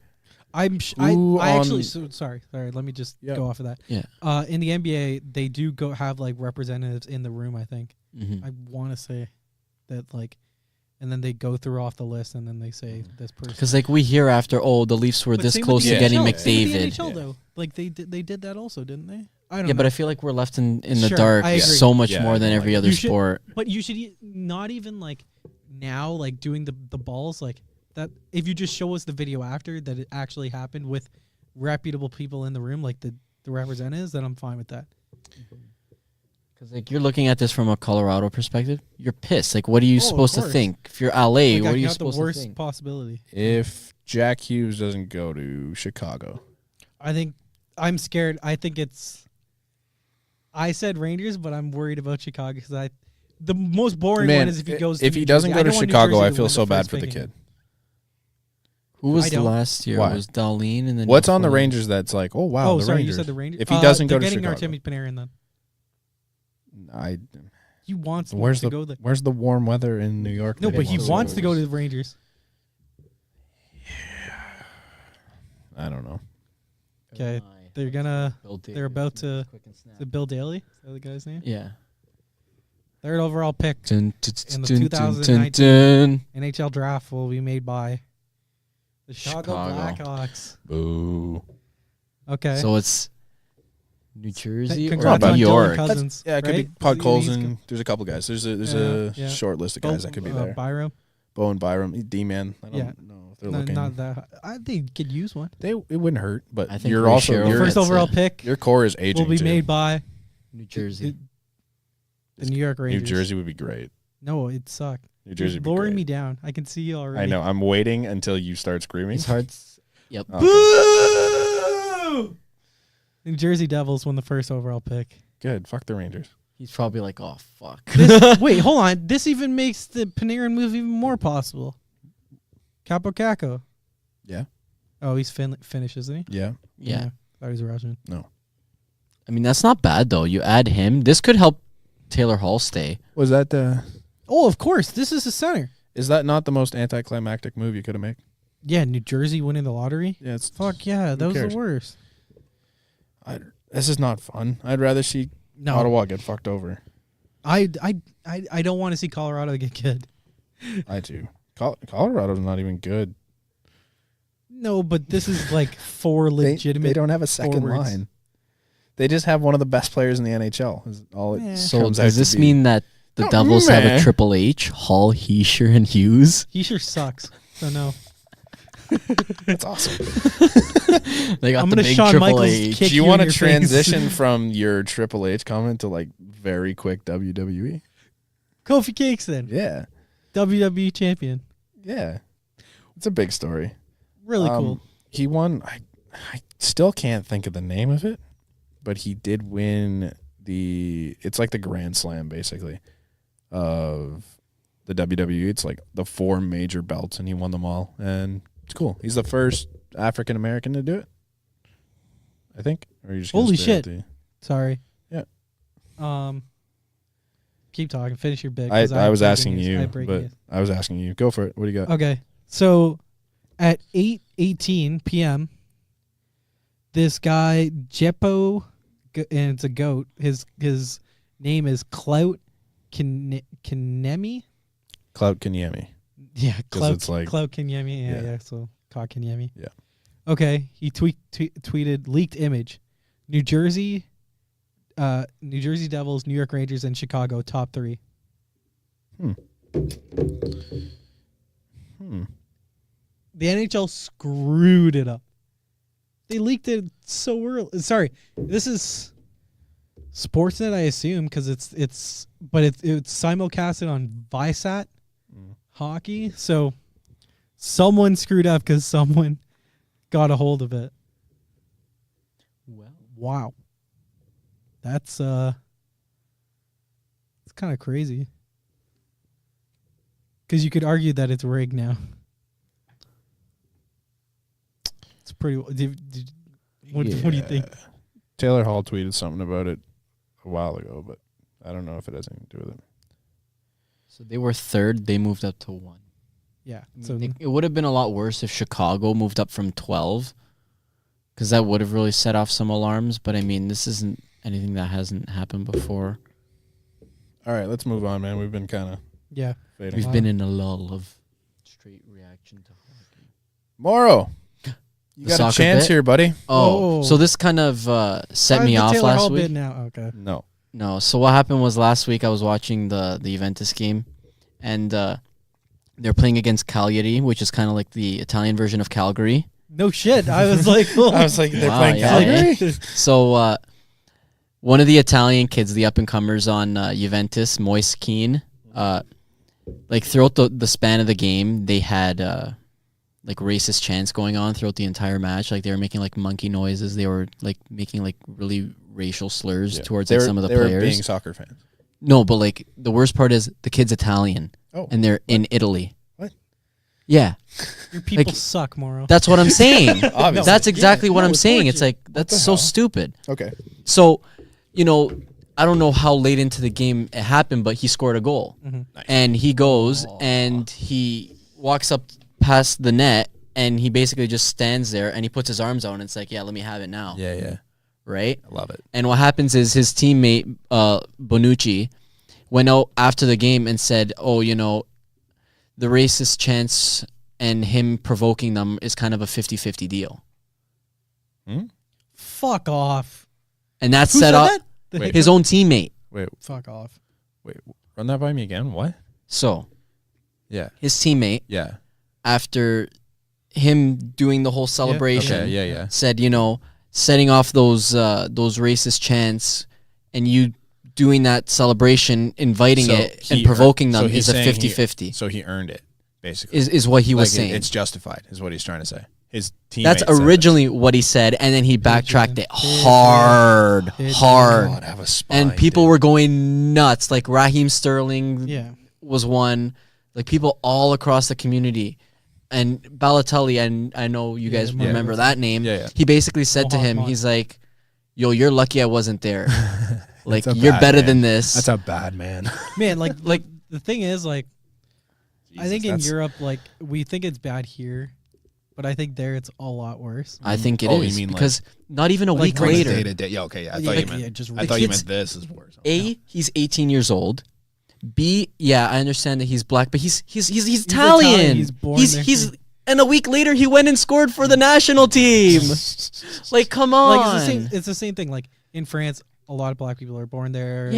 Sorry. Let me just go off of that. Yeah. In the NBA, they do have like representatives in the room. I think. Mm-hmm. I want to say that like, and then they go through off the list, and then they say this person. Because like we hear after, the Leafs were this close to getting McDavid. NHL, though. Like they did that also, didn't they? I don't know. But I feel like we're left in the dark so much more than every other sport. But you should not even like now like doing the balls like. That if you just show us the video after that it actually happened with reputable people in the room, like the representatives, then I'm fine with that. Because like you're looking at this from a Colorado perspective, you're pissed. Like, what are you supposed to think? If you're LA, what are you supposed to think? The worst possibility. If Jack Hughes doesn't go to Chicago, I'm scared. I said Rangers, but I'm worried about Chicago because the most boring one is if he goes. If he doesn't go to Chicago, I feel so bad for the kid. Who was the last year? It was Darlene, and then what's on the Rangers that's like, oh wow, the Rangers. You said the Rangers. If he doesn't go to Chicago, they're getting Artemi Panarin then. He wants to go there. Where's the warm weather in New York? No, but he wants to go to the Rangers. Yeah, I don't know. Okay, they're about to. Is it Bill Daly? Is that the guy's name? Yeah. Third overall pick in the 2019 NHL draft will be made by the Chicago Blackhawks. Boo. Okay. So it's New Jersey or New York. Cousins, it could be Podkolzin. There's a couple guys. There's a short list of guys that could be there. Bowen Byram, D-man. I don't know if they're looking. Not that. I think could use one. It wouldn't hurt, but I think you're also your first overall pick. Your core is aging. Will be made by New Jersey. The New York Rangers. New Jersey would be great. No, it sucked. New Jersey would be lowering great. Me down. I can see you already. I know. I'm waiting until you start screaming. His heart's... Yep. Okay. Boo! New Jersey Devils won the first overall pick. Good. Fuck the Rangers. He's probably like, oh, fuck. Wait, hold on. This even makes the Panarin move even more possible. Capo Caco. Yeah. Oh, he's Finnish, isn't he? Yeah. Yeah. I thought he was Russian. No. I mean, that's not bad, though. You add him. This could help Taylor Hall stay. Was that the... Oh, of course. This is the center. Is that not the most anticlimactic move you could have made? Yeah, New Jersey winning the lottery? Yeah, it's... Fuck yeah, that was the worst. This is not fun. I'd rather see Ottawa get fucked over. I don't want to see Colorado get good. I do. Colorado's not even good. No, but this is like four legitimate. They don't have a second line. They just have one of the best players in the NHL. Is all it so does this mean that the Devils have a Triple H, Hall, Heischer, and Hughes? Heischer sucks, so no. That's awesome. They got the big Triple H. Do you want to transition from your Triple H comment to like very quick WWE? Kofi Kingston. Yeah. WWE champion. Yeah. It's a big story. Really cool. He won. I still can't think of the name of it, but he did win it's like the Grand Slam basically of the WWE. It's like the 4 major belts and he won them all. And it's cool. He's the first African American to do it, I think. Or you just holy shit! Sorry. Yeah. Keep talking. Finish your bit. I was asking you, but I was asking you. Go for it. What do you got? Okay. So at 8:18 p.m., this guy Jeppo, and it's a goat. His name is Clout Kanyemi. Clout Kanyemi. Yeah, Clout Kanyemi. Yeah. So Clout Kanyemi. Yeah. Okay. He tweeted leaked image. New Jersey New Jersey Devils, New York Rangers, and Chicago top 3. The NHL screwed it up. They leaked it so early. Sorry, this is Sportsnet, I assume, because it's simulcasted on Viasat hockey. So someone screwed up because someone got a hold of it. Well, wow, that's it's kind of crazy. Because you could argue that it's rigged now. It's pretty. What do you think? Taylor Hall tweeted something about it a while ago, but I don't know if it has anything to do with it. So they were 3rd. They moved up to 1. Yeah. So it would have been a lot worse if Chicago moved up from 12, because that would have really set off some alarms. But I mean, this isn't anything that hasn't happened before. All right, let's move on, man. We've been kind of fading. We've been in a lull of straight reaction to hockey. Mauro, you got a chance here, buddy. Oh, so this kind of set me off last week. Now. Okay. No. So what happened was last week I was watching the Juventus game, and they're playing against Cagliari, which is kind of like the Italian version of Calgary. No shit. I was like, they're playing Calgary. Yeah. So one of the Italian kids, the up and comers on Juventus, Moise Keane, like throughout the span of the game, they had like racist chants going on throughout the entire match. Like they were making like monkey noises. They were like making like really racial slurs towards like, some of the players. They were being soccer fans. No, but like the worst part is the kid's Italian, and they're in Italy. What? Yeah. Your people suck, Mauro. That's what I'm saying. That's exactly what I'm saying. It's like, that's so stupid. Okay. So, you know, I don't know how late into the game it happened, but he scored a goal. Mm-hmm. Nice. And he goes and he walks up past the net and he basically just stands there and he puts his arms out and it's like, yeah, let me have it now. Yeah. Right? I love it. And what happens is his teammate, Bonucci, went out after the game and said, oh, you know, the racist chants and him provoking them is kind of a 50-50 deal. Fuck off. And that's set up his own teammate. Wait. Fuck off. Wait. Run that by me again. What? So. Yeah. His teammate. Yeah. After him doing the whole celebration. Yeah. Said, you know, setting off those racist chants and you doing that celebration, inviting it and provoking them is a 50-50. So he earned it, basically. Is what he was saying. It's justified, is what he's trying to say. His teammate That's originally what he said, and then he backtracked it hard. God, have a spine, and people were going nuts. Like Raheem Sterling was one. Like people all across the community. And Balotelli, and I know you guys remember that name. Yeah. He basically said to him, he's like, yo, you're lucky I wasn't there. Like, you're better than this. That's a bad man. Man, like the thing is, like, Jesus, I think in Europe, like, we think it's bad here, but I think there it's a lot worse. I think it is. You mean because not even a week later. Day-to-day. Yeah, okay. I thought you meant this is worse. A, he's 18 years old. B, yeah, I understand that he's black, but he's Italian. He's born there. And a week later, he went and scored for the national team. Like, come on. Like, it's the same thing. Like, in France, a lot of black people are born there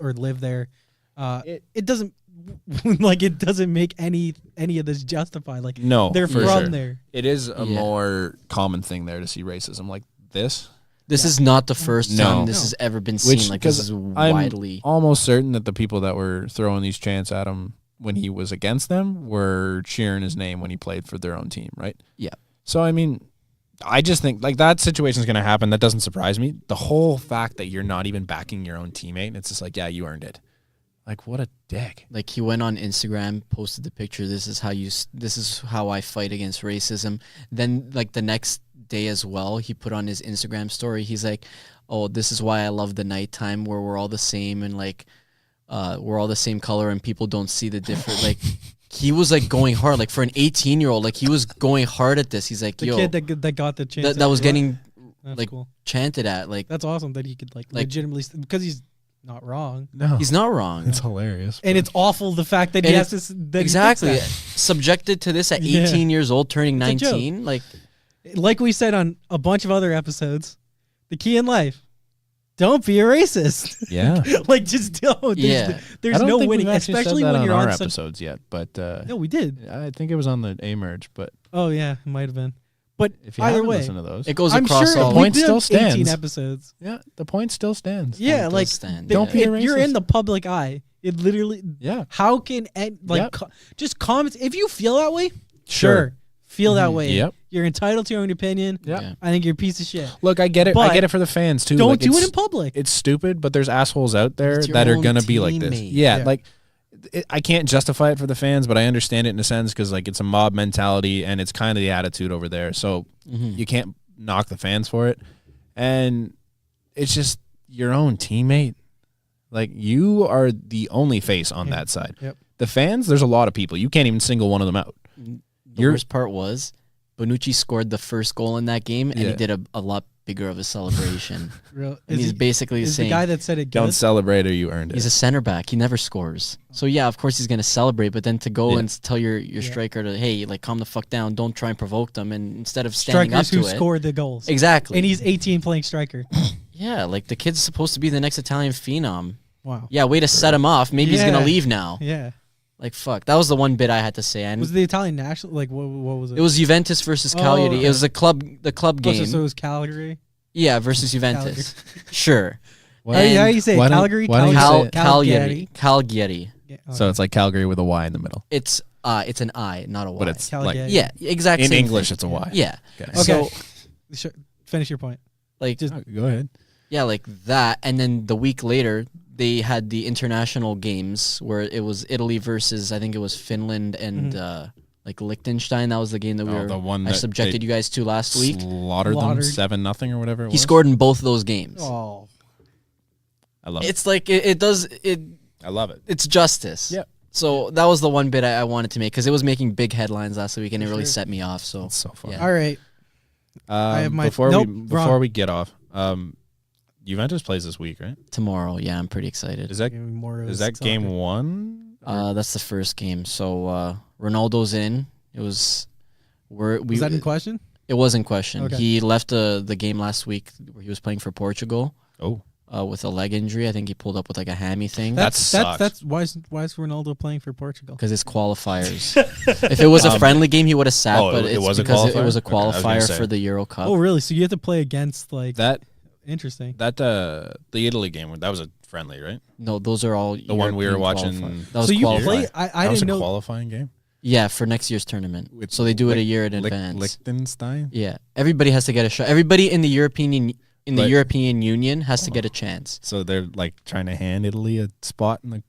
or live there. It doesn't it doesn't make any of this justified. Like, no, they're from there. It is a more common thing there to see racism like this. This is not the first time this has ever been seen. Like, this is widely. I'm almost certain that the people that were throwing these chants at him when he was against them were cheering his name when he played for their own team, right? Yeah. So, I mean, I just think, like, that situation is going to happen. That doesn't surprise me. The whole fact that you're not even backing your own teammate, it's just like, yeah, you earned it. Like, what a dick. Like, he went on Instagram, posted the picture, this is how I fight against racism. Then, like, the next day as well, he put on his Instagram story, he's like, oh, this is why I love the nighttime where we're all the same and, like, we're all the same color and people don't see the difference. Like, he was like going hard. Like, for an 18-year-old, like, he was going hard at this. He's like, the kid that got the chance that was getting cool. chanted at. Like, that's awesome that he could like legitimately, because he's not wrong. No, he's not wrong. It's hilarious, and it's awful the fact that he has to exactly subjected to this at 18 years old, turning 19. Like we said on a bunch of other episodes, the key in life: don't be a racist. Yeah. Like, just don't. There's no winning, especially when you're on our episodes yet. But no, we did. I think it was on the A merge, but yeah, it might have been. But if you either way, listen to those, it goes across all. The point still stands. 18 episodes. Yeah, the point still stands. Yeah, like don't be a racist. You're in the public eye. It literally. Yeah. How can just comments if you feel that way? Sure. Feel that way. Yep. You're entitled to your own opinion. Yeah. I think you're a piece of shit. Look, I get it. I get it for the fans too. Don't do it in public. It's stupid, but there's assholes out there that are gonna be like this. Yeah. Like I can't justify it for the fans, but I understand it in a sense because like it's a mob mentality and it's kind of the attitude over there. So you can't knock the fans for it, and it's just your own teammate. Like you are the only face on that side. Yep. The fans, there's a lot of people. You can't even single one of them out. The worst part was Bonucci scored the first goal in that game, and he did a lot bigger of a celebration. And he's basically saying, the guy that said it good? Don't celebrate or you earned it. He's a center back. He never scores. So, yeah, of course he's going to celebrate, but then to go and tell your striker to, hey, like, calm the fuck down, don't try and provoke them, and instead of standing Strikers up to who scored the goals. Exactly. And he's 18 playing striker. Yeah, like, the kid's supposed to be the next Italian phenom. Wow. Yeah, way to set him off. Maybe he's going to leave now. Yeah. Like, fuck. That was the one bit I had to say. And was it the Italian national? Like, what was it? It was Juventus versus Cagliari. Okay. It was the club game. So it was Cagliari? Yeah, versus Juventus. Sure. How do you say it? Cagliari? Cagliari. Yeah, okay. So it's like Calgary with a Y in the middle. It's an I, not a Y. But it's Cagliari. like, yeah, exactly. In English, it's a Y. Yeah. Okay. So finish your point. Like, just go ahead. Yeah, like that. And then the week later, they had the international games where it was Italy versus, I think it was Finland and like Liechtenstein. That was the game that I subjected you guys to last week. Slaughtered them 7-0 or whatever it was. He scored in both of those games. Oh. I love it. It's like, it does, I love it. It's justice. Yeah. So that was the one bit I wanted to make because it was making big headlines last week and it really set me off. So it's so fun. Yeah. All right. I have my before we get off, Juventus plays this week, right? Tomorrow, yeah, I'm pretty excited. Is that game one? That's the first game. So Ronaldo's in. Was that in question? It was in question. Okay. He left the game last week where he was playing for Portugal. Oh. With a leg injury. I think he pulled up with like a hammy thing. That's why is Ronaldo playing for Portugal? Because it's qualifiers. If it was a friendly game, he would have sat. But it was because it was a qualifier for the Euro Cup. Oh, really? So you have to play against like that. Interesting. That the Italy game, that was a friendly, right? No, those are all the one we were watching. That was qualifying. I didn't know. Qualifying game. Yeah, for next year's tournament. So they do it a year in advance. Liechtenstein. Yeah, everybody has to get a shot. Everybody in the European Union has to get a chance. So they're like trying to hand Italy a spot in the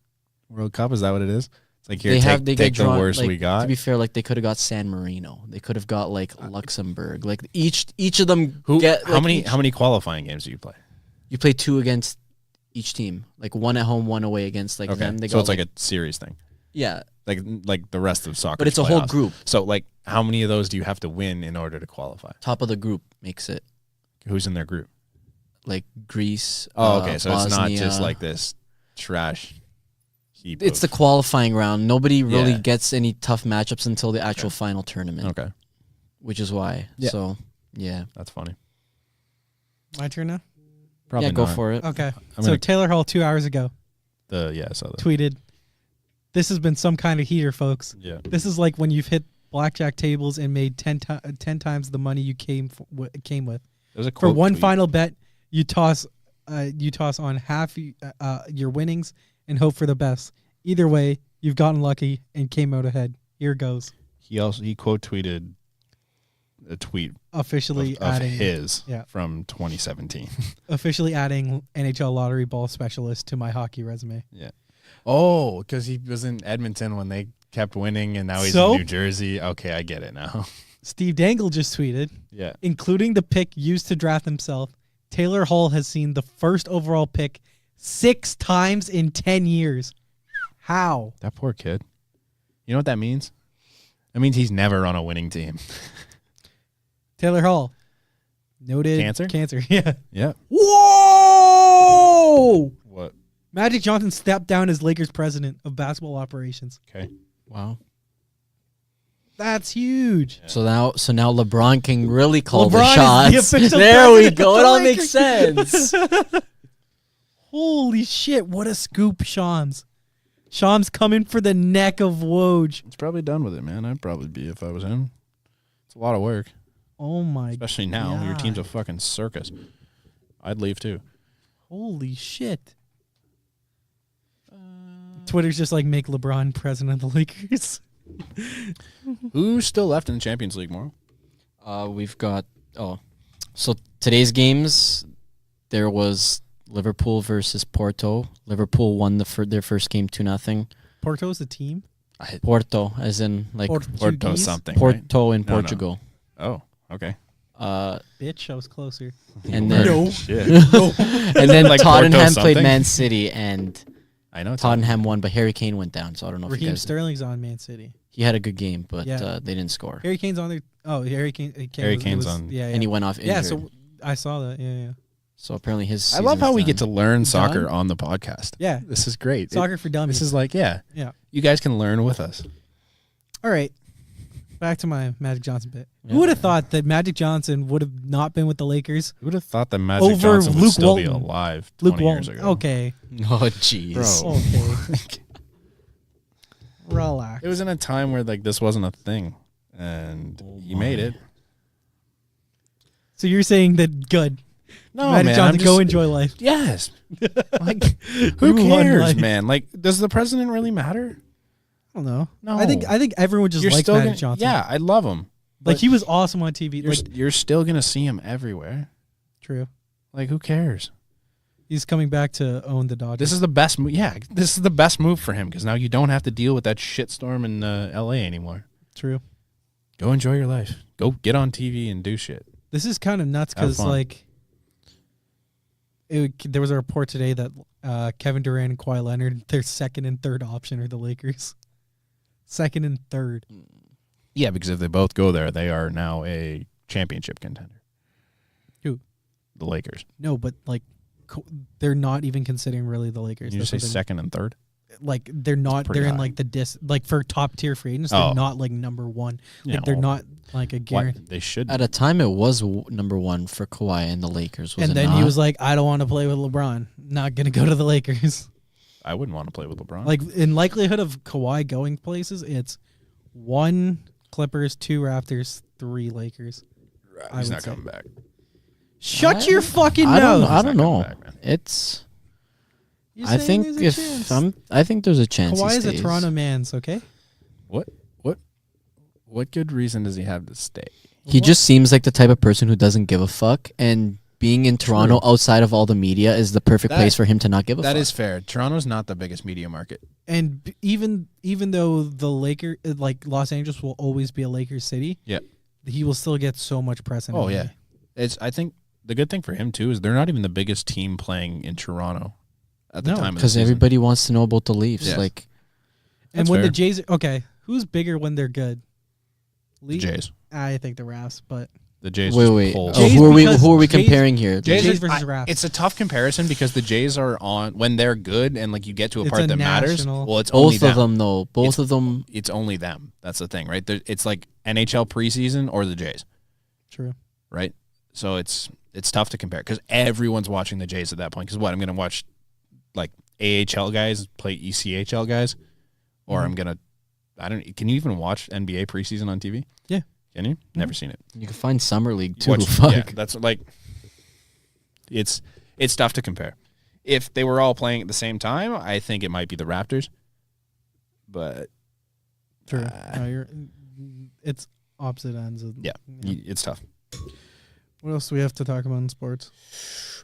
World Cup. Is that what it is? It's like here, take the worst we got. To be fair, like they could have got San Marino. They could have got like Luxembourg. Like each of them get. How many qualifying games do you play? You play 2 against each team, like 1 at home, 1 away against them. So it's like a series thing. Yeah, like the rest of soccer. But it's a whole group. So like, how many of those do you have to win in order to qualify? Top of the group makes it. Who's in their group? Like Greece. Oh, okay. So Bosnia. It's not just like this trash heap. It's the qualifying round. Nobody really gets any tough matchups until the actual final tournament. Okay. Which is why. Yeah. So, yeah. That's funny. My turn now? Probably go for it. Okay. So Taylor Hall 2 hours ago. I saw that. Tweeted, "This has been some kind of heater, folks. Yeah. This is like when you've hit blackjack tables and made 10 times the money you came with. For one final bet, you toss on half your winnings and hope for the best. Either way, you've gotten lucky and came out ahead. Here goes." He quote tweeted a tweet officially of adding his from 2017. Officially adding NHL lottery ball specialist to my hockey resume. Yeah. Oh, because he was in Edmonton when they kept winning, and now he's in New Jersey. Okay, I get it now. Steve Dangle just tweeted, including the pick used to draft himself, Taylor Hall has seen the first overall pick 6 times in 10 years. How? That poor kid. You know what that means? That means he's never on a winning team. Taylor Hall. Noted. Cancer? Yeah. Yeah. Whoa! What? Magic Johnson stepped down as Lakers president of basketball operations. Okay. Wow. That's huge. Yeah. So now LeBron can really call the shots. Is the there we go. It all makes sense. Holy shit! What a scoop, Shams. Shams coming for the neck of Woj. He's probably done with it, man. I'd probably be if I was him. It's a lot of work. Oh my! Especially now, God. Your team's a fucking circus. I'd leave too. Holy shit! Twitter's just like, make LeBron president of the Lakers. Who's still left in the Champions League, Mauro? We've got so today's games, there was Liverpool versus Porto. Liverpool won their first game 2-0. Porto's a team? Porto, as in like Porto something. Porto right? in Portugal. No. Oh, okay. Bitch, I was closer. And then no. And then like Tottenham played Man City, and I know Tottenham won, but Harry Kane went down. So I don't know if you Raheem guys. Sterling's on Man City. He had a good game, but they didn't score. Harry Kane's on there. Oh, Harry Kane's on. Yeah, and he went off injured. Yeah, so I saw that. Yeah. So apparently his. I love how we get to learn soccer on the podcast. Yeah, this is great. Soccer for dummies. This is like yeah. You guys can learn with us. All right, back to my Magic Johnson bit. Yeah. Who would have thought that Magic Johnson would have not been with the Lakers? Who would have thought that Magic Johnson would still be alive 20 years ago? Okay. Oh jeez. Bro. Okay. Relax. It was in a time where like this wasn't a thing, and he made it. So you're saying that good? No, Magic man. Johnson, go enjoy life. Yes. Like, who cares, man? Like, does the president really matter? I don't know. No. I think everyone just likes Magic Johnson. Yeah, I love him. Like, he was awesome on TV. You're still gonna see him everywhere. True. Like, who cares? He's coming back to own the Dodgers. This is the best move. Yeah, this is the best move for him because now you don't have to deal with that shitstorm in L.A. anymore. True. Go enjoy your life. Go get on TV and do shit. This is kind of nuts because, like, there was a report today that Kevin Durant and Kawhi Leonard, their second and third option are the Lakers. Second and third. Yeah, because if they both go there, they are now a championship contender. Who? The Lakers. No, but, like, they're not even considering really the Lakers. You say second and third? Like, they're not. They're in, like, like, for top tier free agents, they're not, like, number one. Like, they're not, like, a guarantee. They should. At a time, it was number one for Kawhi and the Lakers. And then he was like, I don't want to play with LeBron. Not going to go to the Lakers. I wouldn't want to play with LeBron. Like, in likelihood of Kawhi going places, it's 1 Clippers, 2 Raptors, 3 Lakers. He's not coming back. Shut your fucking mouth. I don't know. It's. I think I think there's a chance. Kawhi is a Toronto man's, okay? What good reason does he have to stay? He just seems like the type of person who doesn't give a fuck, and being in Toronto outside of all the media is the perfect place for him to not give a fuck. That is fair. Toronto's not the biggest media market. And even though the Lakers, like Los Angeles will always be a Lakers city, he will still get so much press. Oh yeah, I think the good thing for him too is they're not even the biggest team playing in Toronto at the time, because everybody wants to know about the Leafs. Yeah. Like, and when the Jays, who's bigger when they're good? The Jays. I think the Raps, but the Jays. Wait. Who are we comparing here? Jays versus Raps. It's a tough comparison because the Jays are on when they're good and like you get to a part that matters. Well, it's only both of them though. Both of them. It's only them. That's the thing, right? It's like NHL preseason or the Jays. True. Right. So it's tough to compare because everyone's watching the Jays at that point. Because what I'm going to watch, like AHL guys play ECHL guys, or I'm gonna. Can you even watch NBA preseason on TV? Yeah. Can you? Never seen it. You can find Summer League too. Yeah, that's like. It's tough to compare. If they were all playing at the same time, I think it might be the Raptors. But. True. It's opposite ends. It's tough. What else do we have to talk about in sports?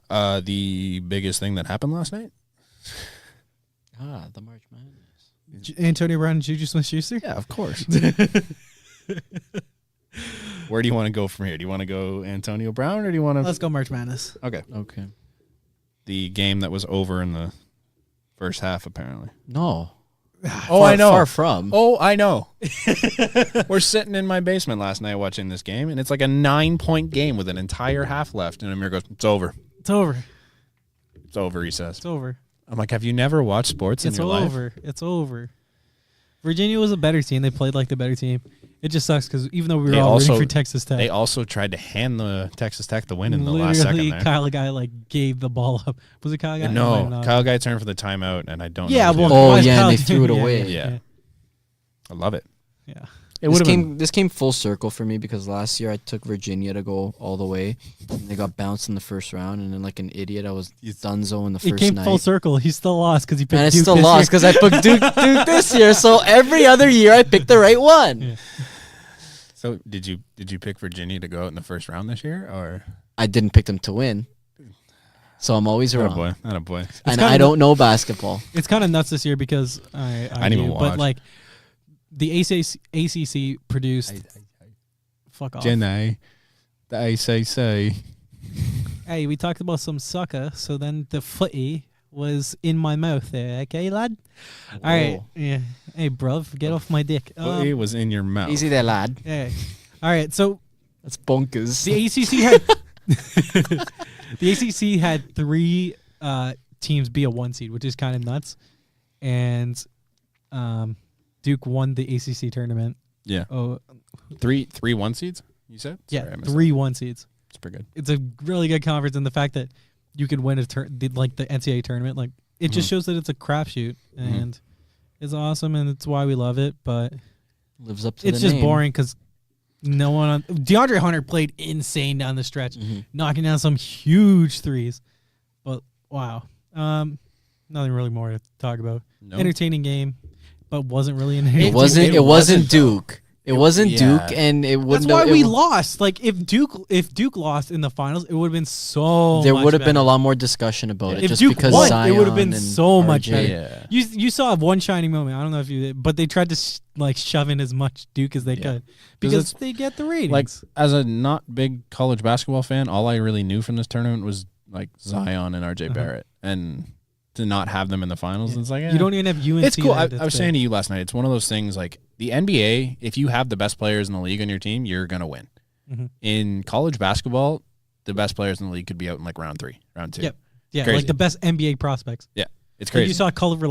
The biggest thing that happened last night. The March Madness. Antonio Brown and Juju Smith-Schuster? Yeah, of course. Where do you want to go from here? Do you want to go Antonio Brown or do you want to... Let's go March Madness. Okay. The game that was over in the first half, apparently. No. I know. Far from. Oh, I know. We're sitting in my basement last night watching this game, and it's like a 9-point game with an entire half left. And Amir goes, "It's over. It's over. It's over," he says. It's over. I'm like, have you never watched sports in your life? It's over. Virginia was a better team. They played like the better team. It just sucks because even though we were all rooting for Texas Tech, they also tried to hand the Texas Tech the win in the last second. There. Kyle Guy gave the ball up. Was it Kyle Guy? No, Kyle Guy turned for the timeout, and I don't. Yeah, know and they threw it away. Yeah, I love it. Yeah. This came full circle for me because last year I took Virginia to go all the way. And they got bounced in the first round, and then like an idiot, I was dunzo in the first night. It came full circle. He still lost because he picked Duke. And I still lost because I picked Duke this year. So every other year I picked the right one. Yeah. So did you pick Virginia to go out in the first round this year, or I didn't pick them to win? So I'm always wrong. Not a boy. And I don't know basketball. It's kind of nuts this year because I didn't even watch. But like. The ACC produced. Fuck off. Jenny, the ACC. Hey, we talked about some sucker, so then the footy was in my mouth there. Okay, lad. All right. Yeah. Hey, bruv, get off my dick. Footy was in your mouth. Easy there, lad. Yeah. All right. So that's bonkers. The ACC had. The ACC had 3 teams be a 1 seed, which is kind of nuts, and Duke won the ACC tournament. Yeah. Oh, 3 1 seeds. You said? Sorry, 3 1 seeds. It's pretty good. It's a really good conference, and the fact that you could win the NCAA tournament, like it just shows that it's a crapshoot, and it's awesome, and it's why we love it. But lives up to it's just boring because no one on DeAndre Hunter played insane down the stretch, knocking down some huge threes. But wow, nothing really more to talk about. No. Entertaining game. But wasn't really an It wasn't Duke. It wasn't Duke, and it wouldn't. That's why we lost. Like if Duke lost in the finals, it would have been so. There would have been a lot more discussion about it. If just Duke because won, Zion it would have been so RJ. much better. Yeah. You saw one shining moment. I don't know if you did, but they tried to shove in as much Duke as they could because they get the ratings. Like as a not big college basketball fan, all I really knew from this tournament was like Zion and RJ Barrett and. To not have them in the finals, it's like you don't even have UNC. It's cool. I was saying to you last night, it's one of those things like the NBA. If you have the best players in the league on your team, you're gonna win. In college basketball, the best players in the league could be out in like round 3, round 2. Yep. Yeah, crazy. Like the best NBA prospects. Yeah, it's crazy. You saw Culver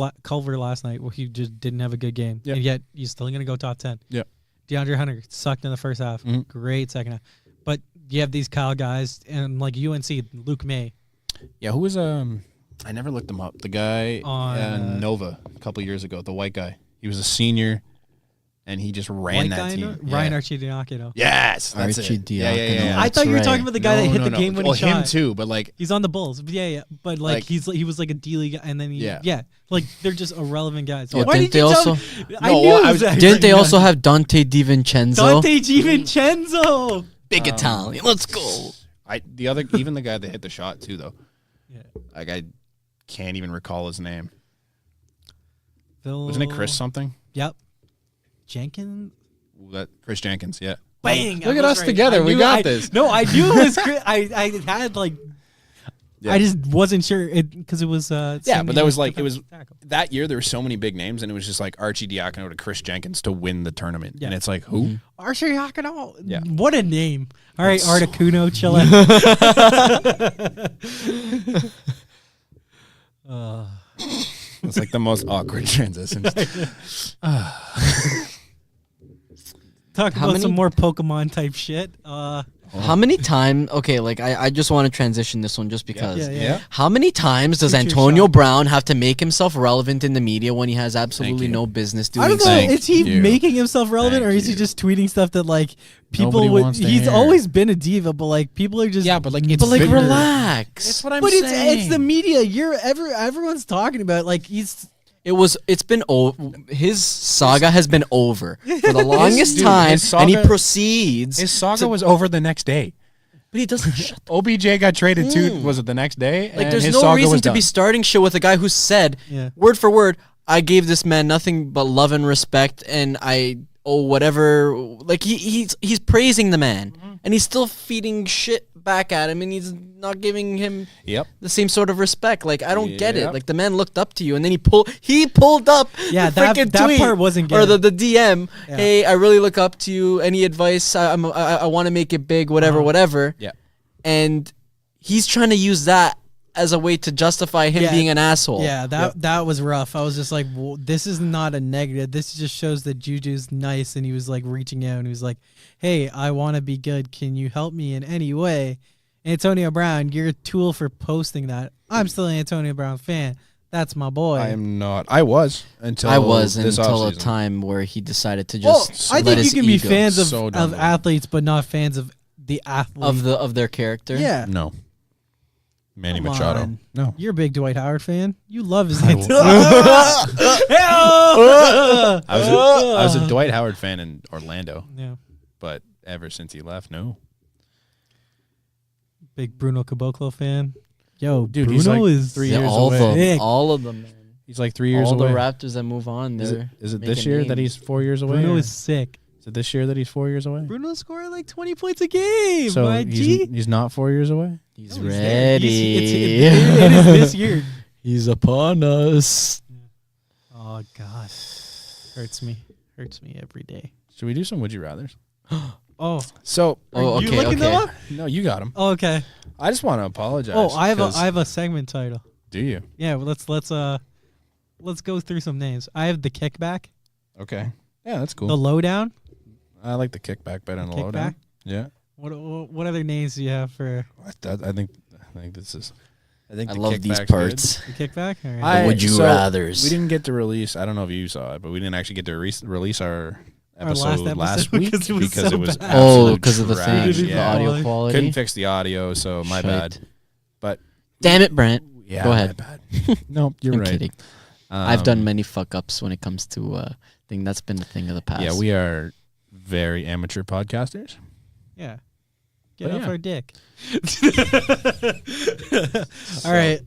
last night. Well, he just didn't have a good game, and yet he's still gonna go top 10. Yeah. DeAndre Hunter sucked in the first half. Great second half, but you have these Kyle guys and like UNC, Luke May. Yeah, who was I never looked him up. The guy on Nova a couple years ago, the white guy. He was a senior, and he just ran that team. Ryan Arcidiacono. Yes, that's it. Yeah. I thought you were talking about the guy that hit the game-winning shot. Well, him too, but like he's on the Bulls. Yeah. But like he was like a D-League, and then like they're just irrelevant guys. Oh, why did you tell me? Didn't they also have Dante DiVincenzo? Big Italian. Let's go. Even the guy that hit the shot too, though. Yeah. Like I can't even recall his name. Wasn't it Chris something? Yep. Jenkins? Chris Jenkins, yeah. Bang! Look at us together. We got this. No, I knew it was Chris. I had like... Yeah. I just wasn't sure because it was... but that was like... It was that year there were so many big names and it was just like Arcidiacono to Chris Jenkins to win the tournament. Yeah. And it's like, who? Arcidiacono? Yeah. What a name. All right, Articuno, chill out. It's like the most awkward transitions. Talk about some more Pokemon type shit. How many times? Okay, like I just want to transition this one just because. Yeah. How many times does Antonio Brown have to make himself relevant in the media when he has absolutely no business doing? I don't know. Is he making himself relevant, or is he just tweeting stuff that like people would? He's always been a diva, but like people are just relax. That's what I'm saying. It's the media. Everyone's talking about it. Like It's been his saga has been over for the longest time, and he proceeds. His saga was over the next day. But he doesn't shut the OBJ got traded too, was it the next day? Like there's no reason to be starting shit with a guy who said, word for word, I gave this man nothing but love and respect, and I owe whatever. Like he's praising the man, and he's still feeding shit back at him, and he's not giving him the same sort of respect. Like I don't get it. Like the man looked up to you, and then he pulled up that part wasn't good. Or the DM. Yeah. Hey, I really look up to you. Any advice? I want to make it big. Whatever. Yeah. And he's trying to use that as a way to justify him being an asshole. Yeah, that was rough. I was just like, well, this is not a negative. This just shows that Juju's nice, and he was like reaching out, and he was like, hey, I want to be good. Can you help me in any way? Antonio Brown, you're a tool for posting that. I'm still an Antonio Brown fan. That's my boy. I am not. I was until a time where he decided to just. I think you can be fans of athletes, but not fans of the athlete of their character. Yeah, no. Manny Machado. No, you're a big Dwight Howard fan. You love his. I was a Dwight Howard fan in Orlando. Yeah, but ever since he left, no. Big Bruno Caboclo fan. Yo, dude, Bruno he's like is 3 years away. All of them, man. He's like 3 years away. All the Raptors that move on. Is it this year that he's 4 years away? Bruno is sick. Is it this year that he's 4 years away? Bruno's scoring like 20 points a game. So he's not 4 years away? He's ready. It is this year. He's upon us. Oh, God. Hurts me every day. Should we do some Would You Rathers? Oh. So, are you looking them up? No, you got them. Oh, okay. I just want to apologize. Oh, I have a segment title. Do you? Yeah, well, let's go through some names. I have the Kickback. Okay. Yeah, that's cool. The Lowdown. I like the Kickback better than the Lowdown. Yeah. What other names do you have for? I think this is. I love these parts. Good. The Kickback. All right. Would you rathers? We didn't get to release. I don't know if you saw it, but we didn't actually get to release our episode last week because it was because of the thing, the audio quality. Couldn't fix the audio, so my bad. But damn it, Brent. Yeah, go ahead. My bad. No, you're I'm right. Kidding. I've done many fuck ups when it comes to thing. That's been the thing of the past. Yeah, we are very amateur podcasters. Yeah. Get off our dick. All right.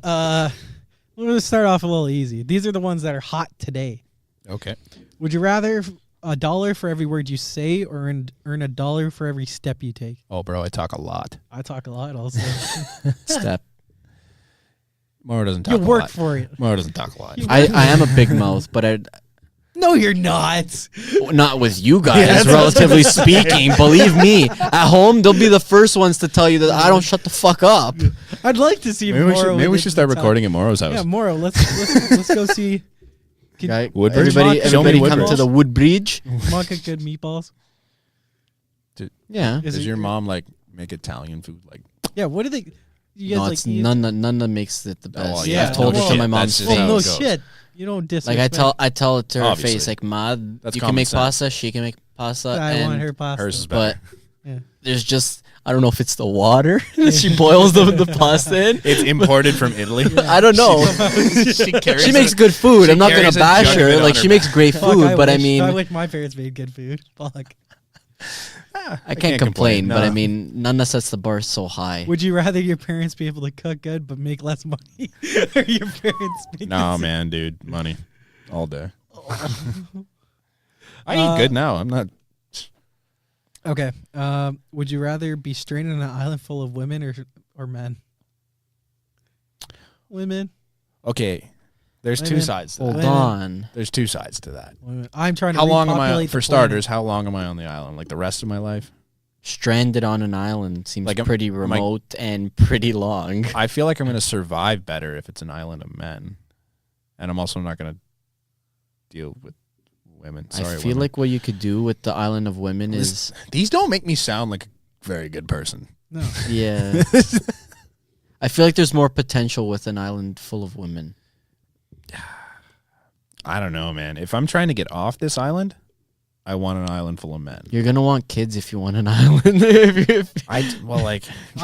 We're going to start off a little easy. These are the ones that are hot today. Okay. Would you rather $1 for every word you say or earn $1 for every step you take? Oh, bro, I talk a lot. I talk a lot also. Step. Mauro doesn't talk a lot. You work for it. Mauro doesn't talk a lot. I am a big mouth, but No, you're not. Not with you guys, relatively speaking. Believe me, at home, they'll be the first ones to tell you that I don't shut the fuck up. I'd like to see Mauro. Maybe we should start recording at Mauro's house. Yeah, Mauro, let's go see. Everybody come to the Woodbridge. Mom cook good meatballs. Yeah. Does your mom make Italian food Yeah, what do they? You guys Nonna makes it the best. Yeah, I've told it to my mom's face. No shit. You don't disrespect. I tell it to her face, Ma, that's you can make pasta, she can make pasta. I want her pasta. Hers is better. But there's just, I don't know if it's the water that she boils the pasta in. It's imported from Italy. I don't know. She makes good food. I'm not going to bash her. She makes great food, but I mean. I wish my parents made good food. Fuck. I can't complain, but I mean, Nana sets the bar so high. Would you rather your parents be able to cook good but make less money, or your parents make? No, man, dude, money, all day. I eat good now. I'm not. Okay. Would you rather be stranded on an island full of women or men? Women. Okay. There's two sides to that. Hold on. There's two sides to that. I'm trying to. How long am I? For starters, how long am I on the island? Like the rest of my life? Stranded on an island seems pretty remote and pretty long. I feel like I'm going to survive better if it's an island of men, and I'm also not going to deal with women. Sorry, I feel like what you could do with the island of women is these don't make me sound like a very good person. No. Yeah. I feel like there's more potential with an island full of women. I don't know, man. If I'm trying to get off this island, I want an island full of men. You're gonna want kids if you want an island. if you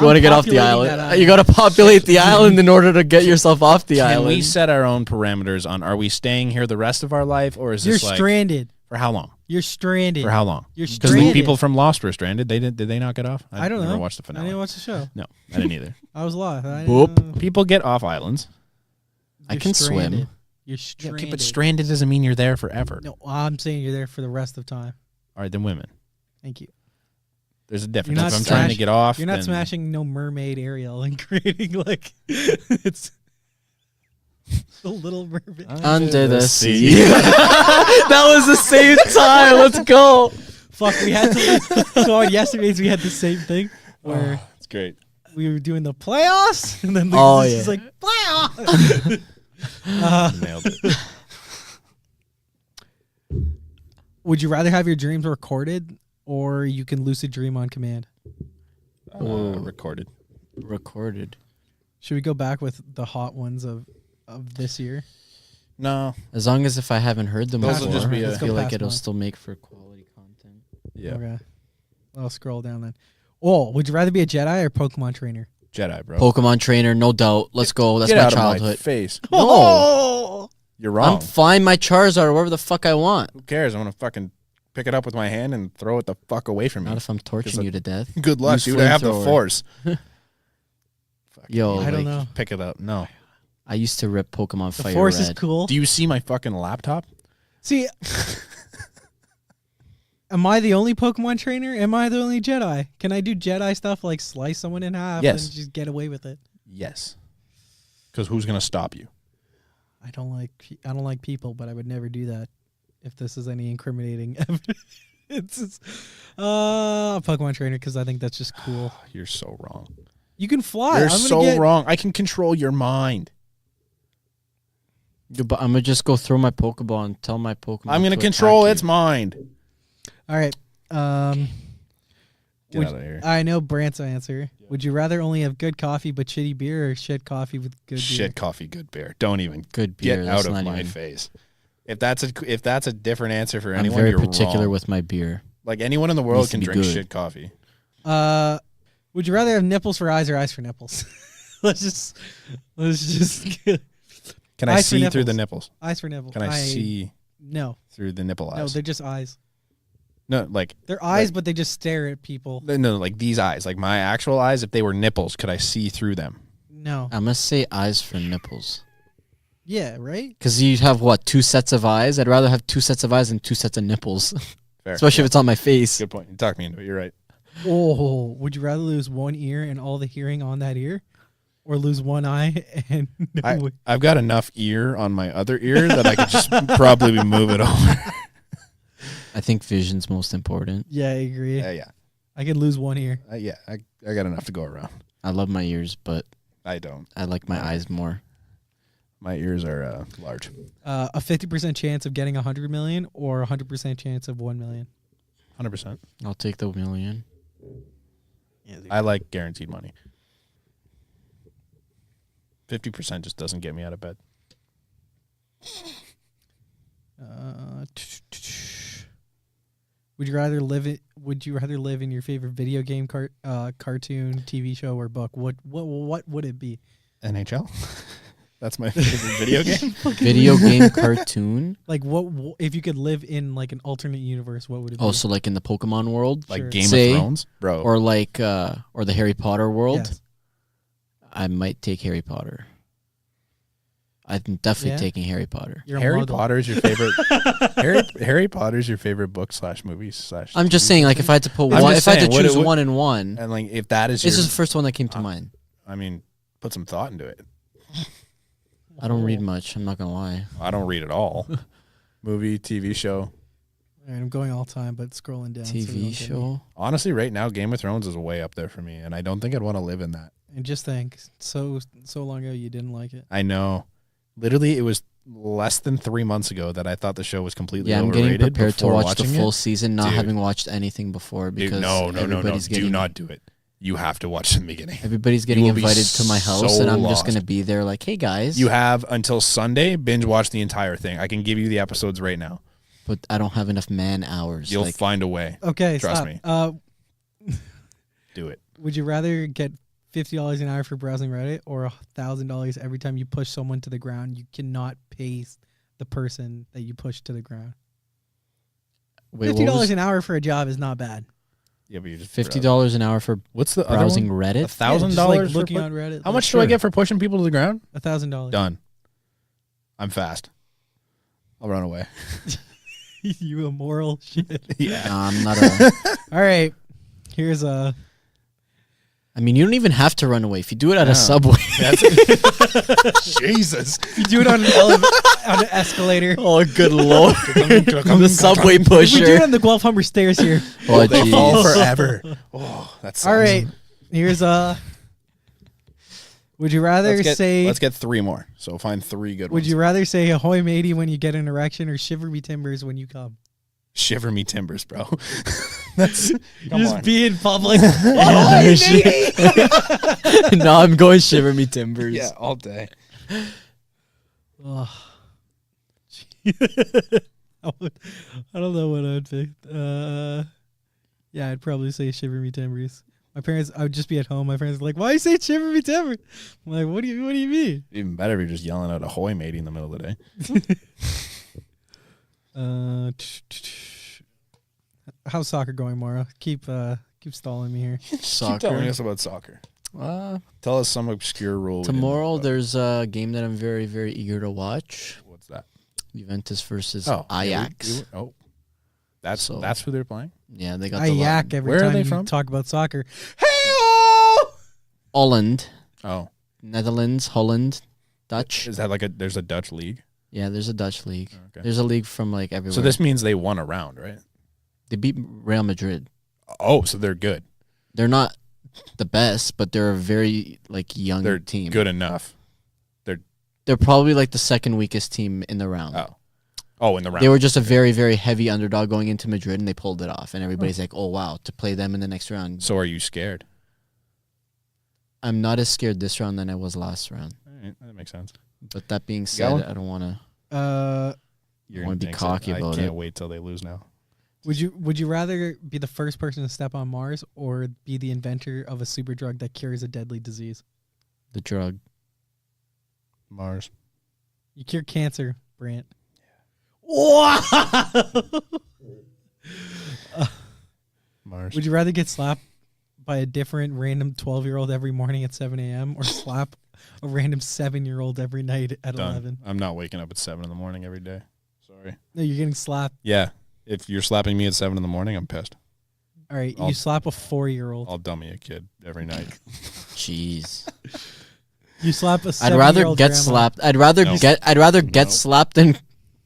want to get off the island, you got to populate the island in order to get yourself off the island. Can we set our own parameters on? Are we staying here the rest of our life, or is this You're stranded for how long? You're stranded for how long? You're stranded. Because the people from Lost were stranded. Did they not get off? I don't know. Never watched the finale. I didn't watch the show. No, I didn't either. I was lost. Boop. People get off islands. I can swim. You're stranded. Okay, but stranded doesn't mean you're there forever. No, I'm saying you're there for the rest of time. All right, then women. Thank you. There's a difference. If I'm trying to get off, you're not smashing no mermaid Ariel and creating it's the Little Mermaid under the sea. That was the same time. Let's go. Fuck, we had to. So on yesterday's we had the same thing where it's great. we were doing the playoffs, and then it's like playoffs. Nailed it. Would you rather have your dreams recorded, or you can lucid dream on command? Recorded. Should we go back with the hot ones of this year? No. As long as if I haven't heard them Those before, will just be I feel like it'll still make for quality content. Yeah. Okay. I'll scroll down then. Oh, would you rather be a Jedi or Pokemon trainer? Jedi, bro. Pokemon trainer, no doubt. Let's go. That's Get my out childhood. Of my face. No. You're wrong. I'm fine. My Charizard, wherever the fuck I want. Who cares? I'm gonna fucking pick it up with my hand and throw it the fuck away from me. Not if I'm torching you to death. Good luck, dude. I have the Force. Yo, I don't know. Pick it up. No. I used to rip Pokemon Fire Red. The Force is cool. Do you see my fucking laptop? See, am I the only Pokemon trainer? Am I the only Jedi? Can I do Jedi stuff like slice someone in half and just get away with it? Yes. Because who's gonna stop you? I don't like people, but I would never do that if this is any incriminating evidence. It's Pokemon trainer because I think that's just cool. You're so wrong. You can fly. You're so wrong. I can control your mind. But I'm gonna just go throw my Pokeball and tell my Pokemon. I'm gonna control its mind. All right. Get out of here. I know Brant's answer. Yeah. Would you rather only have good coffee but shitty beer, or shit coffee with good beer? Shit coffee, good beer. Don't even good beer. Get out of my face. If that's a different answer for anyone, I'm very you're particular wrong. with my beer. Like anyone in the world can drink shit coffee. Would you rather have nipples for eyes or eyes for nipples? let's just. Can I see through the nipples? Eyes for nipples. Can I see? No. Through the nipple eyes. No, they're just eyes. No, like they're eyes, but they just stare at people. No, like these eyes, like my actual eyes. If they were nipples, could I see through them? No. I must say eyes for nipples. Yeah, right. Because you have what, 2 sets of eyes? I'd rather have 2 sets of eyes than 2 sets of nipples. Fair. Especially if it's on my face. Good point. You talked me into it. You're right. Oh, would you rather lose one ear and all the hearing on that ear, or lose one eye and I've got enough ear on my other ear that I could just probably move it over. I think vision's most important. Yeah, I agree. Yeah. I could lose one ear. I got enough to go around. I love my ears, but I don't. I like my eyes more. My ears are large. A 50% chance of getting 100 million or 100% chance of 1 million? 100%. I'll take the million. Yeah, I like guaranteed money. 50% just doesn't get me out of bed. Would you rather live in your favorite video game, cartoon, TV show, or book? What would it be? NHL. That's my favorite video game. Video game cartoon. Like what if you could live in like an alternate universe? What would it be? Oh, so like in the Pokemon world, like Game of Thrones, bro, or like or the Harry Potter world. Yes. I might take Harry Potter. I'm definitely taking Harry Potter. Harry Potter is your favorite. Harry Potter is your favorite book / movie / I'm just saying, like, if I had to put one, if I had to choose one and one, and like if that is, this is the first one that came to mind. I mean, put some thought into it. I don't read much. I'm not gonna lie. I don't read at all. Movie, TV show. All right, I'm going all time, but scrolling down. TV show. Honestly, right now, Game of Thrones is way up there for me, and I don't think I'd want to live in that. And just think, so long ago you didn't like it. I know. Literally, it was less than 3 months ago that I thought the show was completely overrated. Yeah, I'm getting prepared to watch the full it. season, not having watched anything before because no. Do not do it. You have to watch the beginning. Everybody's getting invited to my house, and I'm just going to be there like, hey, guys. You have until Sunday, binge watch the entire thing. I can give you the episodes right now. But I don't have enough man hours. You'll find a way. Okay, Trust me. Do it. Would you rather get $50 an hour for browsing Reddit or $1,000 every time you push someone to the ground? You cannot pay the person that you push to the ground. Wait, $50 an hour for a job is not bad. Yeah, but you just $50 an hour for what's the browsing Reddit? $1,000 looking on Reddit. How much do I get for pushing people to the ground? $1,000. Done. I'm fast. I'll run away. You immoral shit. Yeah, I'm not a. All right, here's a. I mean, you don't even have to run away if you do it at a subway. Jesus, you do it on an escalator. Oh, good lord! The subway pusher. We do it on the Guelph Humber stairs here. Oh, they fall forever. Oh, that's all right. Here's Would you rather say... Let's get 3 more. So find 3 good ones. Would you rather say ahoy matey when you get an erection or shiver me timbers when you come? Shiver me timbers, bro. That's... Just be in public. Ahoy matey! No, I'm going shiver me timbers. Yeah, all day. Oh. I don't know what I'd pick. Yeah, I'd probably say shiver me timbers. My parents, I would just be at home. My parents are like, "Why you say shiver me timbers?" I'm like, "What do you mean?" Even better if you're just yelling out ahoy matey in the middle of the day. How's soccer going, Mauro? Keep stalling me here. Keep telling us about soccer. Tell us some obscure rule. Tomorrow there's a game that I'm very, very eager to watch. What's that? Juventus versus Ajax. That's who they're playing? Yeah, they got Ajax every Where time are they you from? talk about soccer. Holland. Oh. Netherlands, Holland, Dutch. Is that there's a Dutch league? Yeah, there's a Dutch league. Okay. There's a league from everywhere. So this means they won a round, right? They beat Real Madrid. Oh, so they're good. They're not the best, but they're a very young they're team. Good enough. They're probably the second weakest team in the round. Oh, in the round. They were just a very, very heavy underdog going into Madrid, and they pulled it off. And everybody's like, "Oh wow!" To play them in the next round. So are you scared? I'm not as scared this round than I was last round. All right, that makes sense. But that being said, I don't want to. You're want to be cocky about it. I can't wait till they lose now. Would you rather be the first person to step on Mars or be the inventor of a super drug that cures a deadly disease? The drug. Mars. You cure cancer, Brant. Wow. Mars. Would you rather get slapped by a different random 12-year-old every morning at 7 a.m. or slap a random 7-year-old every night at 11? I'm not waking up at 7 in the morning every day. Sorry. No, you're getting slapped. Yeah. If you're slapping me at 7 in the morning, I'm pissed. All right, you slap a 4-year-old. I'll dummy a kid every night. Jeez. You slap a 7-year-old. I'd rather get grandma. slapped. I'd rather get slapped than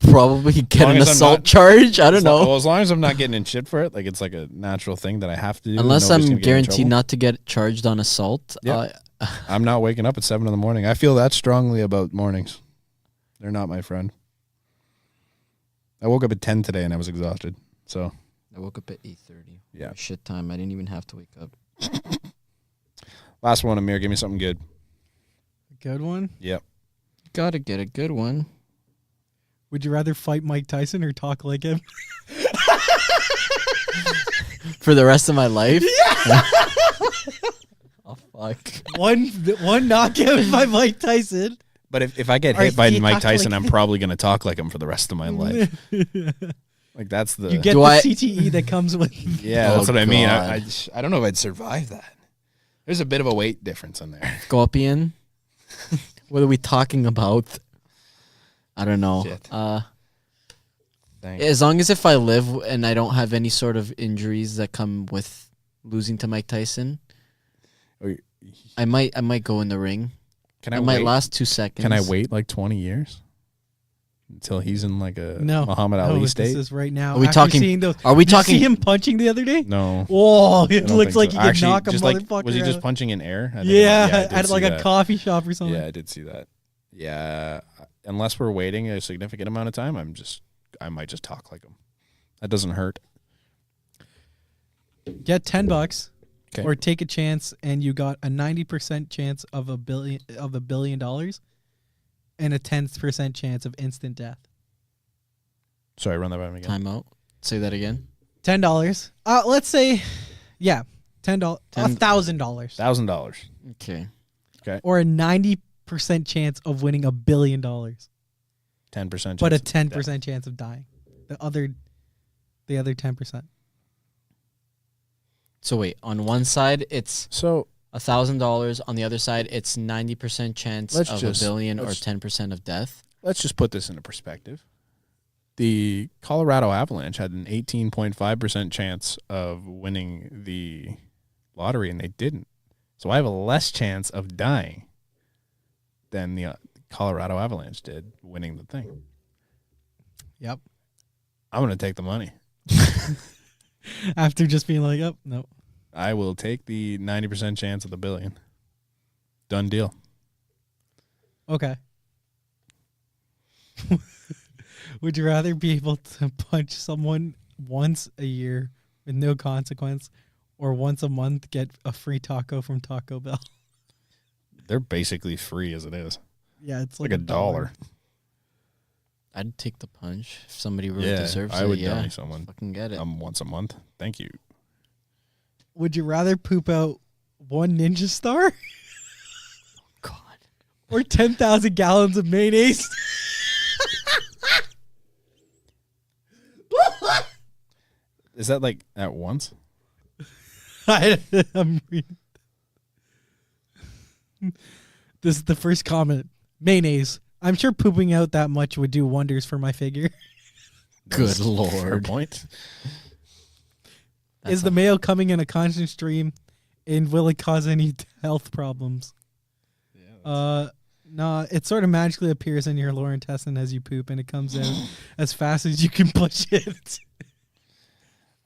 probably get an assault charge. I don't know. Well, as long as I'm not getting in shit for it, it's like a natural thing that I have to do. Unless I'm guaranteed not to get charged on assault. Yep. I'm not waking up at 7 in the morning. I feel that strongly about mornings. They're not my friend. I woke up at 10 today and I was exhausted. So I woke up at 8:30. Yeah. Shit time. I didn't even have to wake up. Last one, Amir. Give me something good. A good one? Yep. Gotta get a good one. Would you rather fight Mike Tyson or talk like him? For the rest of my life? Yeah. Oh, fuck. One knockout by Mike Tyson. But if I get hit by Mike Tyson, I'm probably going to talk like him for the rest of my life. That's the... You get the CTE that comes with... Yeah, that's what I mean. I don't know if I'd survive that. There's a bit of a weight difference in there. Scorpion? What are we talking about? I don't know. As long as if I live and I don't have any sort of injuries that come with losing to Mike Tyson, I might go in the ring. I might last 2 seconds. Can I wait 20 years until he's in a Muhammad Ali state? This is right now. Are we talking? Are we talking? Did you see him punching the other day? No. Whoa, it looks like he could knock a motherfucker. Was he just punching in air? At a coffee shop or something. Yeah, I did see that. Yeah, unless we're waiting a significant amount of time, I might just talk like him. That doesn't hurt. Get $10. Okay. Or take a chance, and you got a 90% chance of $1 billion, and a 10% chance of instant death. Sorry, run that by me again. Time out. Say that again. $10. Let's say, $10. $1,000. $1,000. Okay. Or a 90% chance of winning $1 billion. 10% chance. But a 10% chance of dying. The other 10%. So wait, on one side it's $1,000. On the other side, it's 90% chance of $1 billion or 10% of death. Let's just put this into perspective. The Colorado Avalanche had an 18.5% chance of winning the lottery, and they didn't. So I have a less chance of dying than the Colorado Avalanche did winning the thing. Yep. I'm going to take the money. After just being like, oh, no. I will take the 90% chance of the $1 billion. Done deal. Okay. Would you rather be able to punch someone once a year with no consequence, or once a month get a free taco from Taco Bell? They're basically free as it is. Yeah, it's like $1. I'd take the punch if somebody really deserves it. I would donate someone. Fucking get it. Once a month. Thank you. Would you rather poop out 1 Ninja Star? God. Or 10,000 gallons of mayonnaise? Is that like at once? I'm reading. This is the first comment. Mayonnaise. I'm sure pooping out that much would do wonders for my figure. Good Lord. Fair point. Is the mayo coming in a constant stream, and will it cause any health problems? Yeah. No, it sort of magically appears in your lower intestine as you poop, and it comes out as fast as you can push it.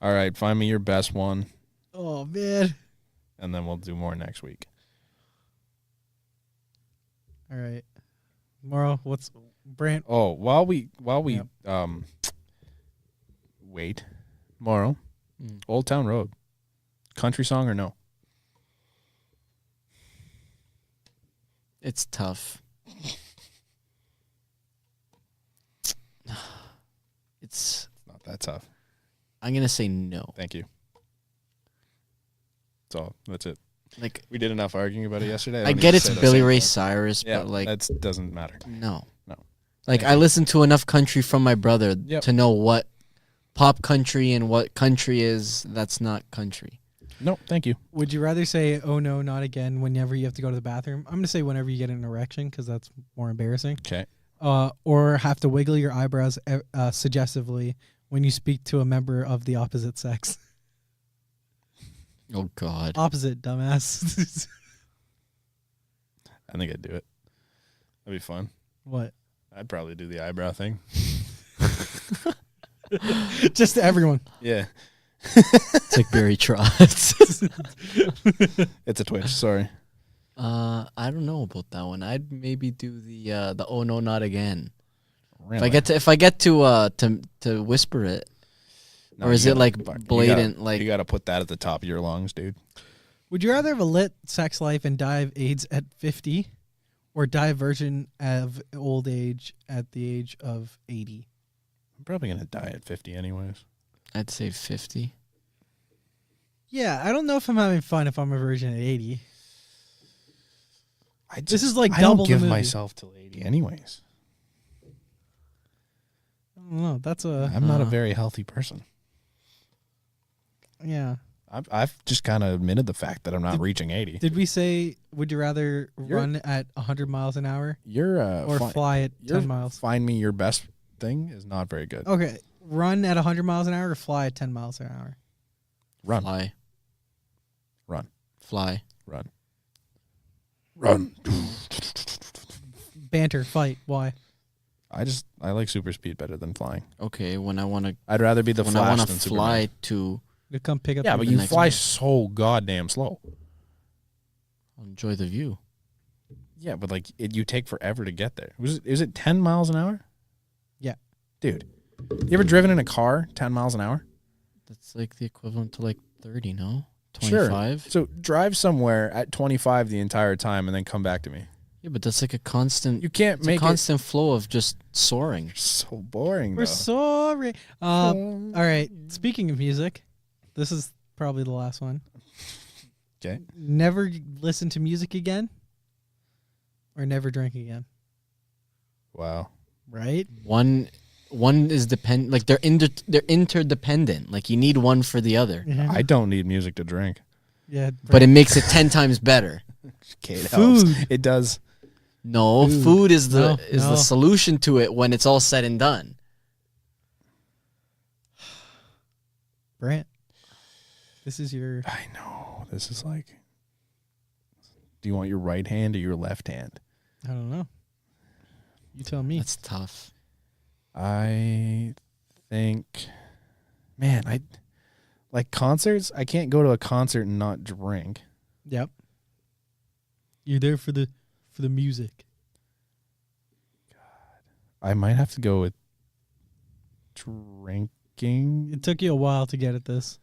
All right, find me your best one. Oh, man. And then we'll do more next week. All right. Mauro, what's Brant? Oh, while we wait, Mauro, Old Town Road, country song or no? It's tough. It's not that tough. I'm gonna say no. Thank you. That's it. Like, we did enough arguing about it yesterday. I get it's Billy Ray Cyrus, but like that doesn't matter. No. Like, I listened to enough country from my brother to know what pop country and what country is. That's not country. No, thank you. Would you rather say, oh no, not again, whenever you have to go to the bathroom? I'm going to say whenever you get an erection, because that's more embarrassing. Okay. Or have to wiggle your eyebrows suggestively when you speak to a member of the opposite sex. Oh, God. Opposite, dumbass. I think I'd do it. That'd be fun. What? I'd probably do the eyebrow thing. Just to everyone. Yeah. It's like Barry Trotz. It's a Twitch, sorry. I don't know about that one. I'd maybe do the oh no, not again. Really? If I get to whisper it. No, or is it like blatant? You gotta put that at the top of your lungs, dude. Would you rather have a lit sex life and die of AIDS at 50, or die a virgin of old age at the age of 80? I'm probably gonna die at 50 anyways. I'd say 50. Yeah, I don't know if I'm having fun if I'm a virgin at 80. This is like double. I don't give myself till 80 anyways. I don't know. I'm not a very healthy person. Yeah. I've just kind of admitted the fact that I'm not reaching 80. Did we say, would you rather run at 100 miles an hour? Or fly at 10 miles? Find me your best thing is not very good. Okay. Run at 100 miles an hour or fly at 10 miles an hour? Run. Fly. Run. Fly. Run. Run. Banter. Fight. Why? I like super speed better than flying. Okay, when I want to... I'd rather be the Flash than Superman. When I want to fly to come pick up. Yeah, but you fly so goddamn slow. I'll enjoy the view. Yeah, but like you take forever to get there. Is it 10 miles an hour? Yeah. Dude, you ever driven in a car 10 miles an hour? That's like the equivalent to like 30, no? 25? Sure. So drive somewhere at 25 the entire time and then come back to me. Yeah, but that's like a constant... You can't make a constant flow of just soaring. So boring, We're sorry. All right. Speaking of music, this is probably the last one. Okay. Never listen to music again, or never drink again. Wow. Right? One is depend, like they're interdependent. Like you need one for the other. Yeah. I don't need music to drink. Yeah, but it makes it 10 times better. Okay, it helps. It does. No, food is the solution to it when it's all said and done. Brant, this is your... I know. This is like... Do you want your right hand or your left hand? I don't know. You tell me. That's tough. I think... Man, like concerts, I can't go to a concert and not drink. Yep. You're there for the music. I might have to go with drinking. It took you a while to get at this.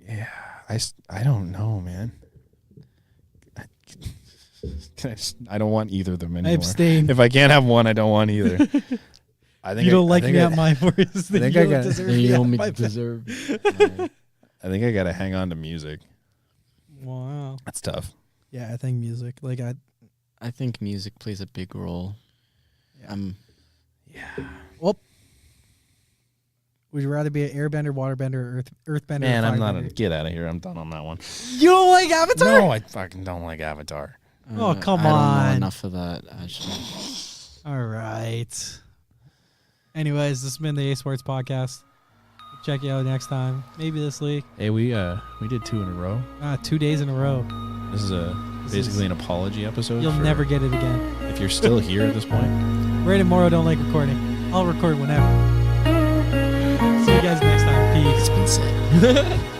Yeah, I don't know, man. I don't want either of them anymore. I abstain. If I can't have one, I don't want either. I think you don't like me at my voice. I think you don't deserve. I think I gotta hang on to music. Wow, that's tough. Yeah, I think music. Like I think music plays a big role. Yeah. Well, would you rather be an airbender, waterbender, or earthbender? Man, I'm not. Get out of here. I'm done on that one. You don't like Avatar? No, I fucking don't like Avatar. Oh, come on. I don't know enough of that, actually. All right. Anyways, this has been the A Sports Podcast. Check you out next time. Maybe this week. Hey, we did 2 in a row. 2 days in a row. This is basically an apology episode. You'll never get it again. If you're still here at this point. Ray and Mauro don't like recording. I'll record whenever. See you guys next time. Peace. It's been said.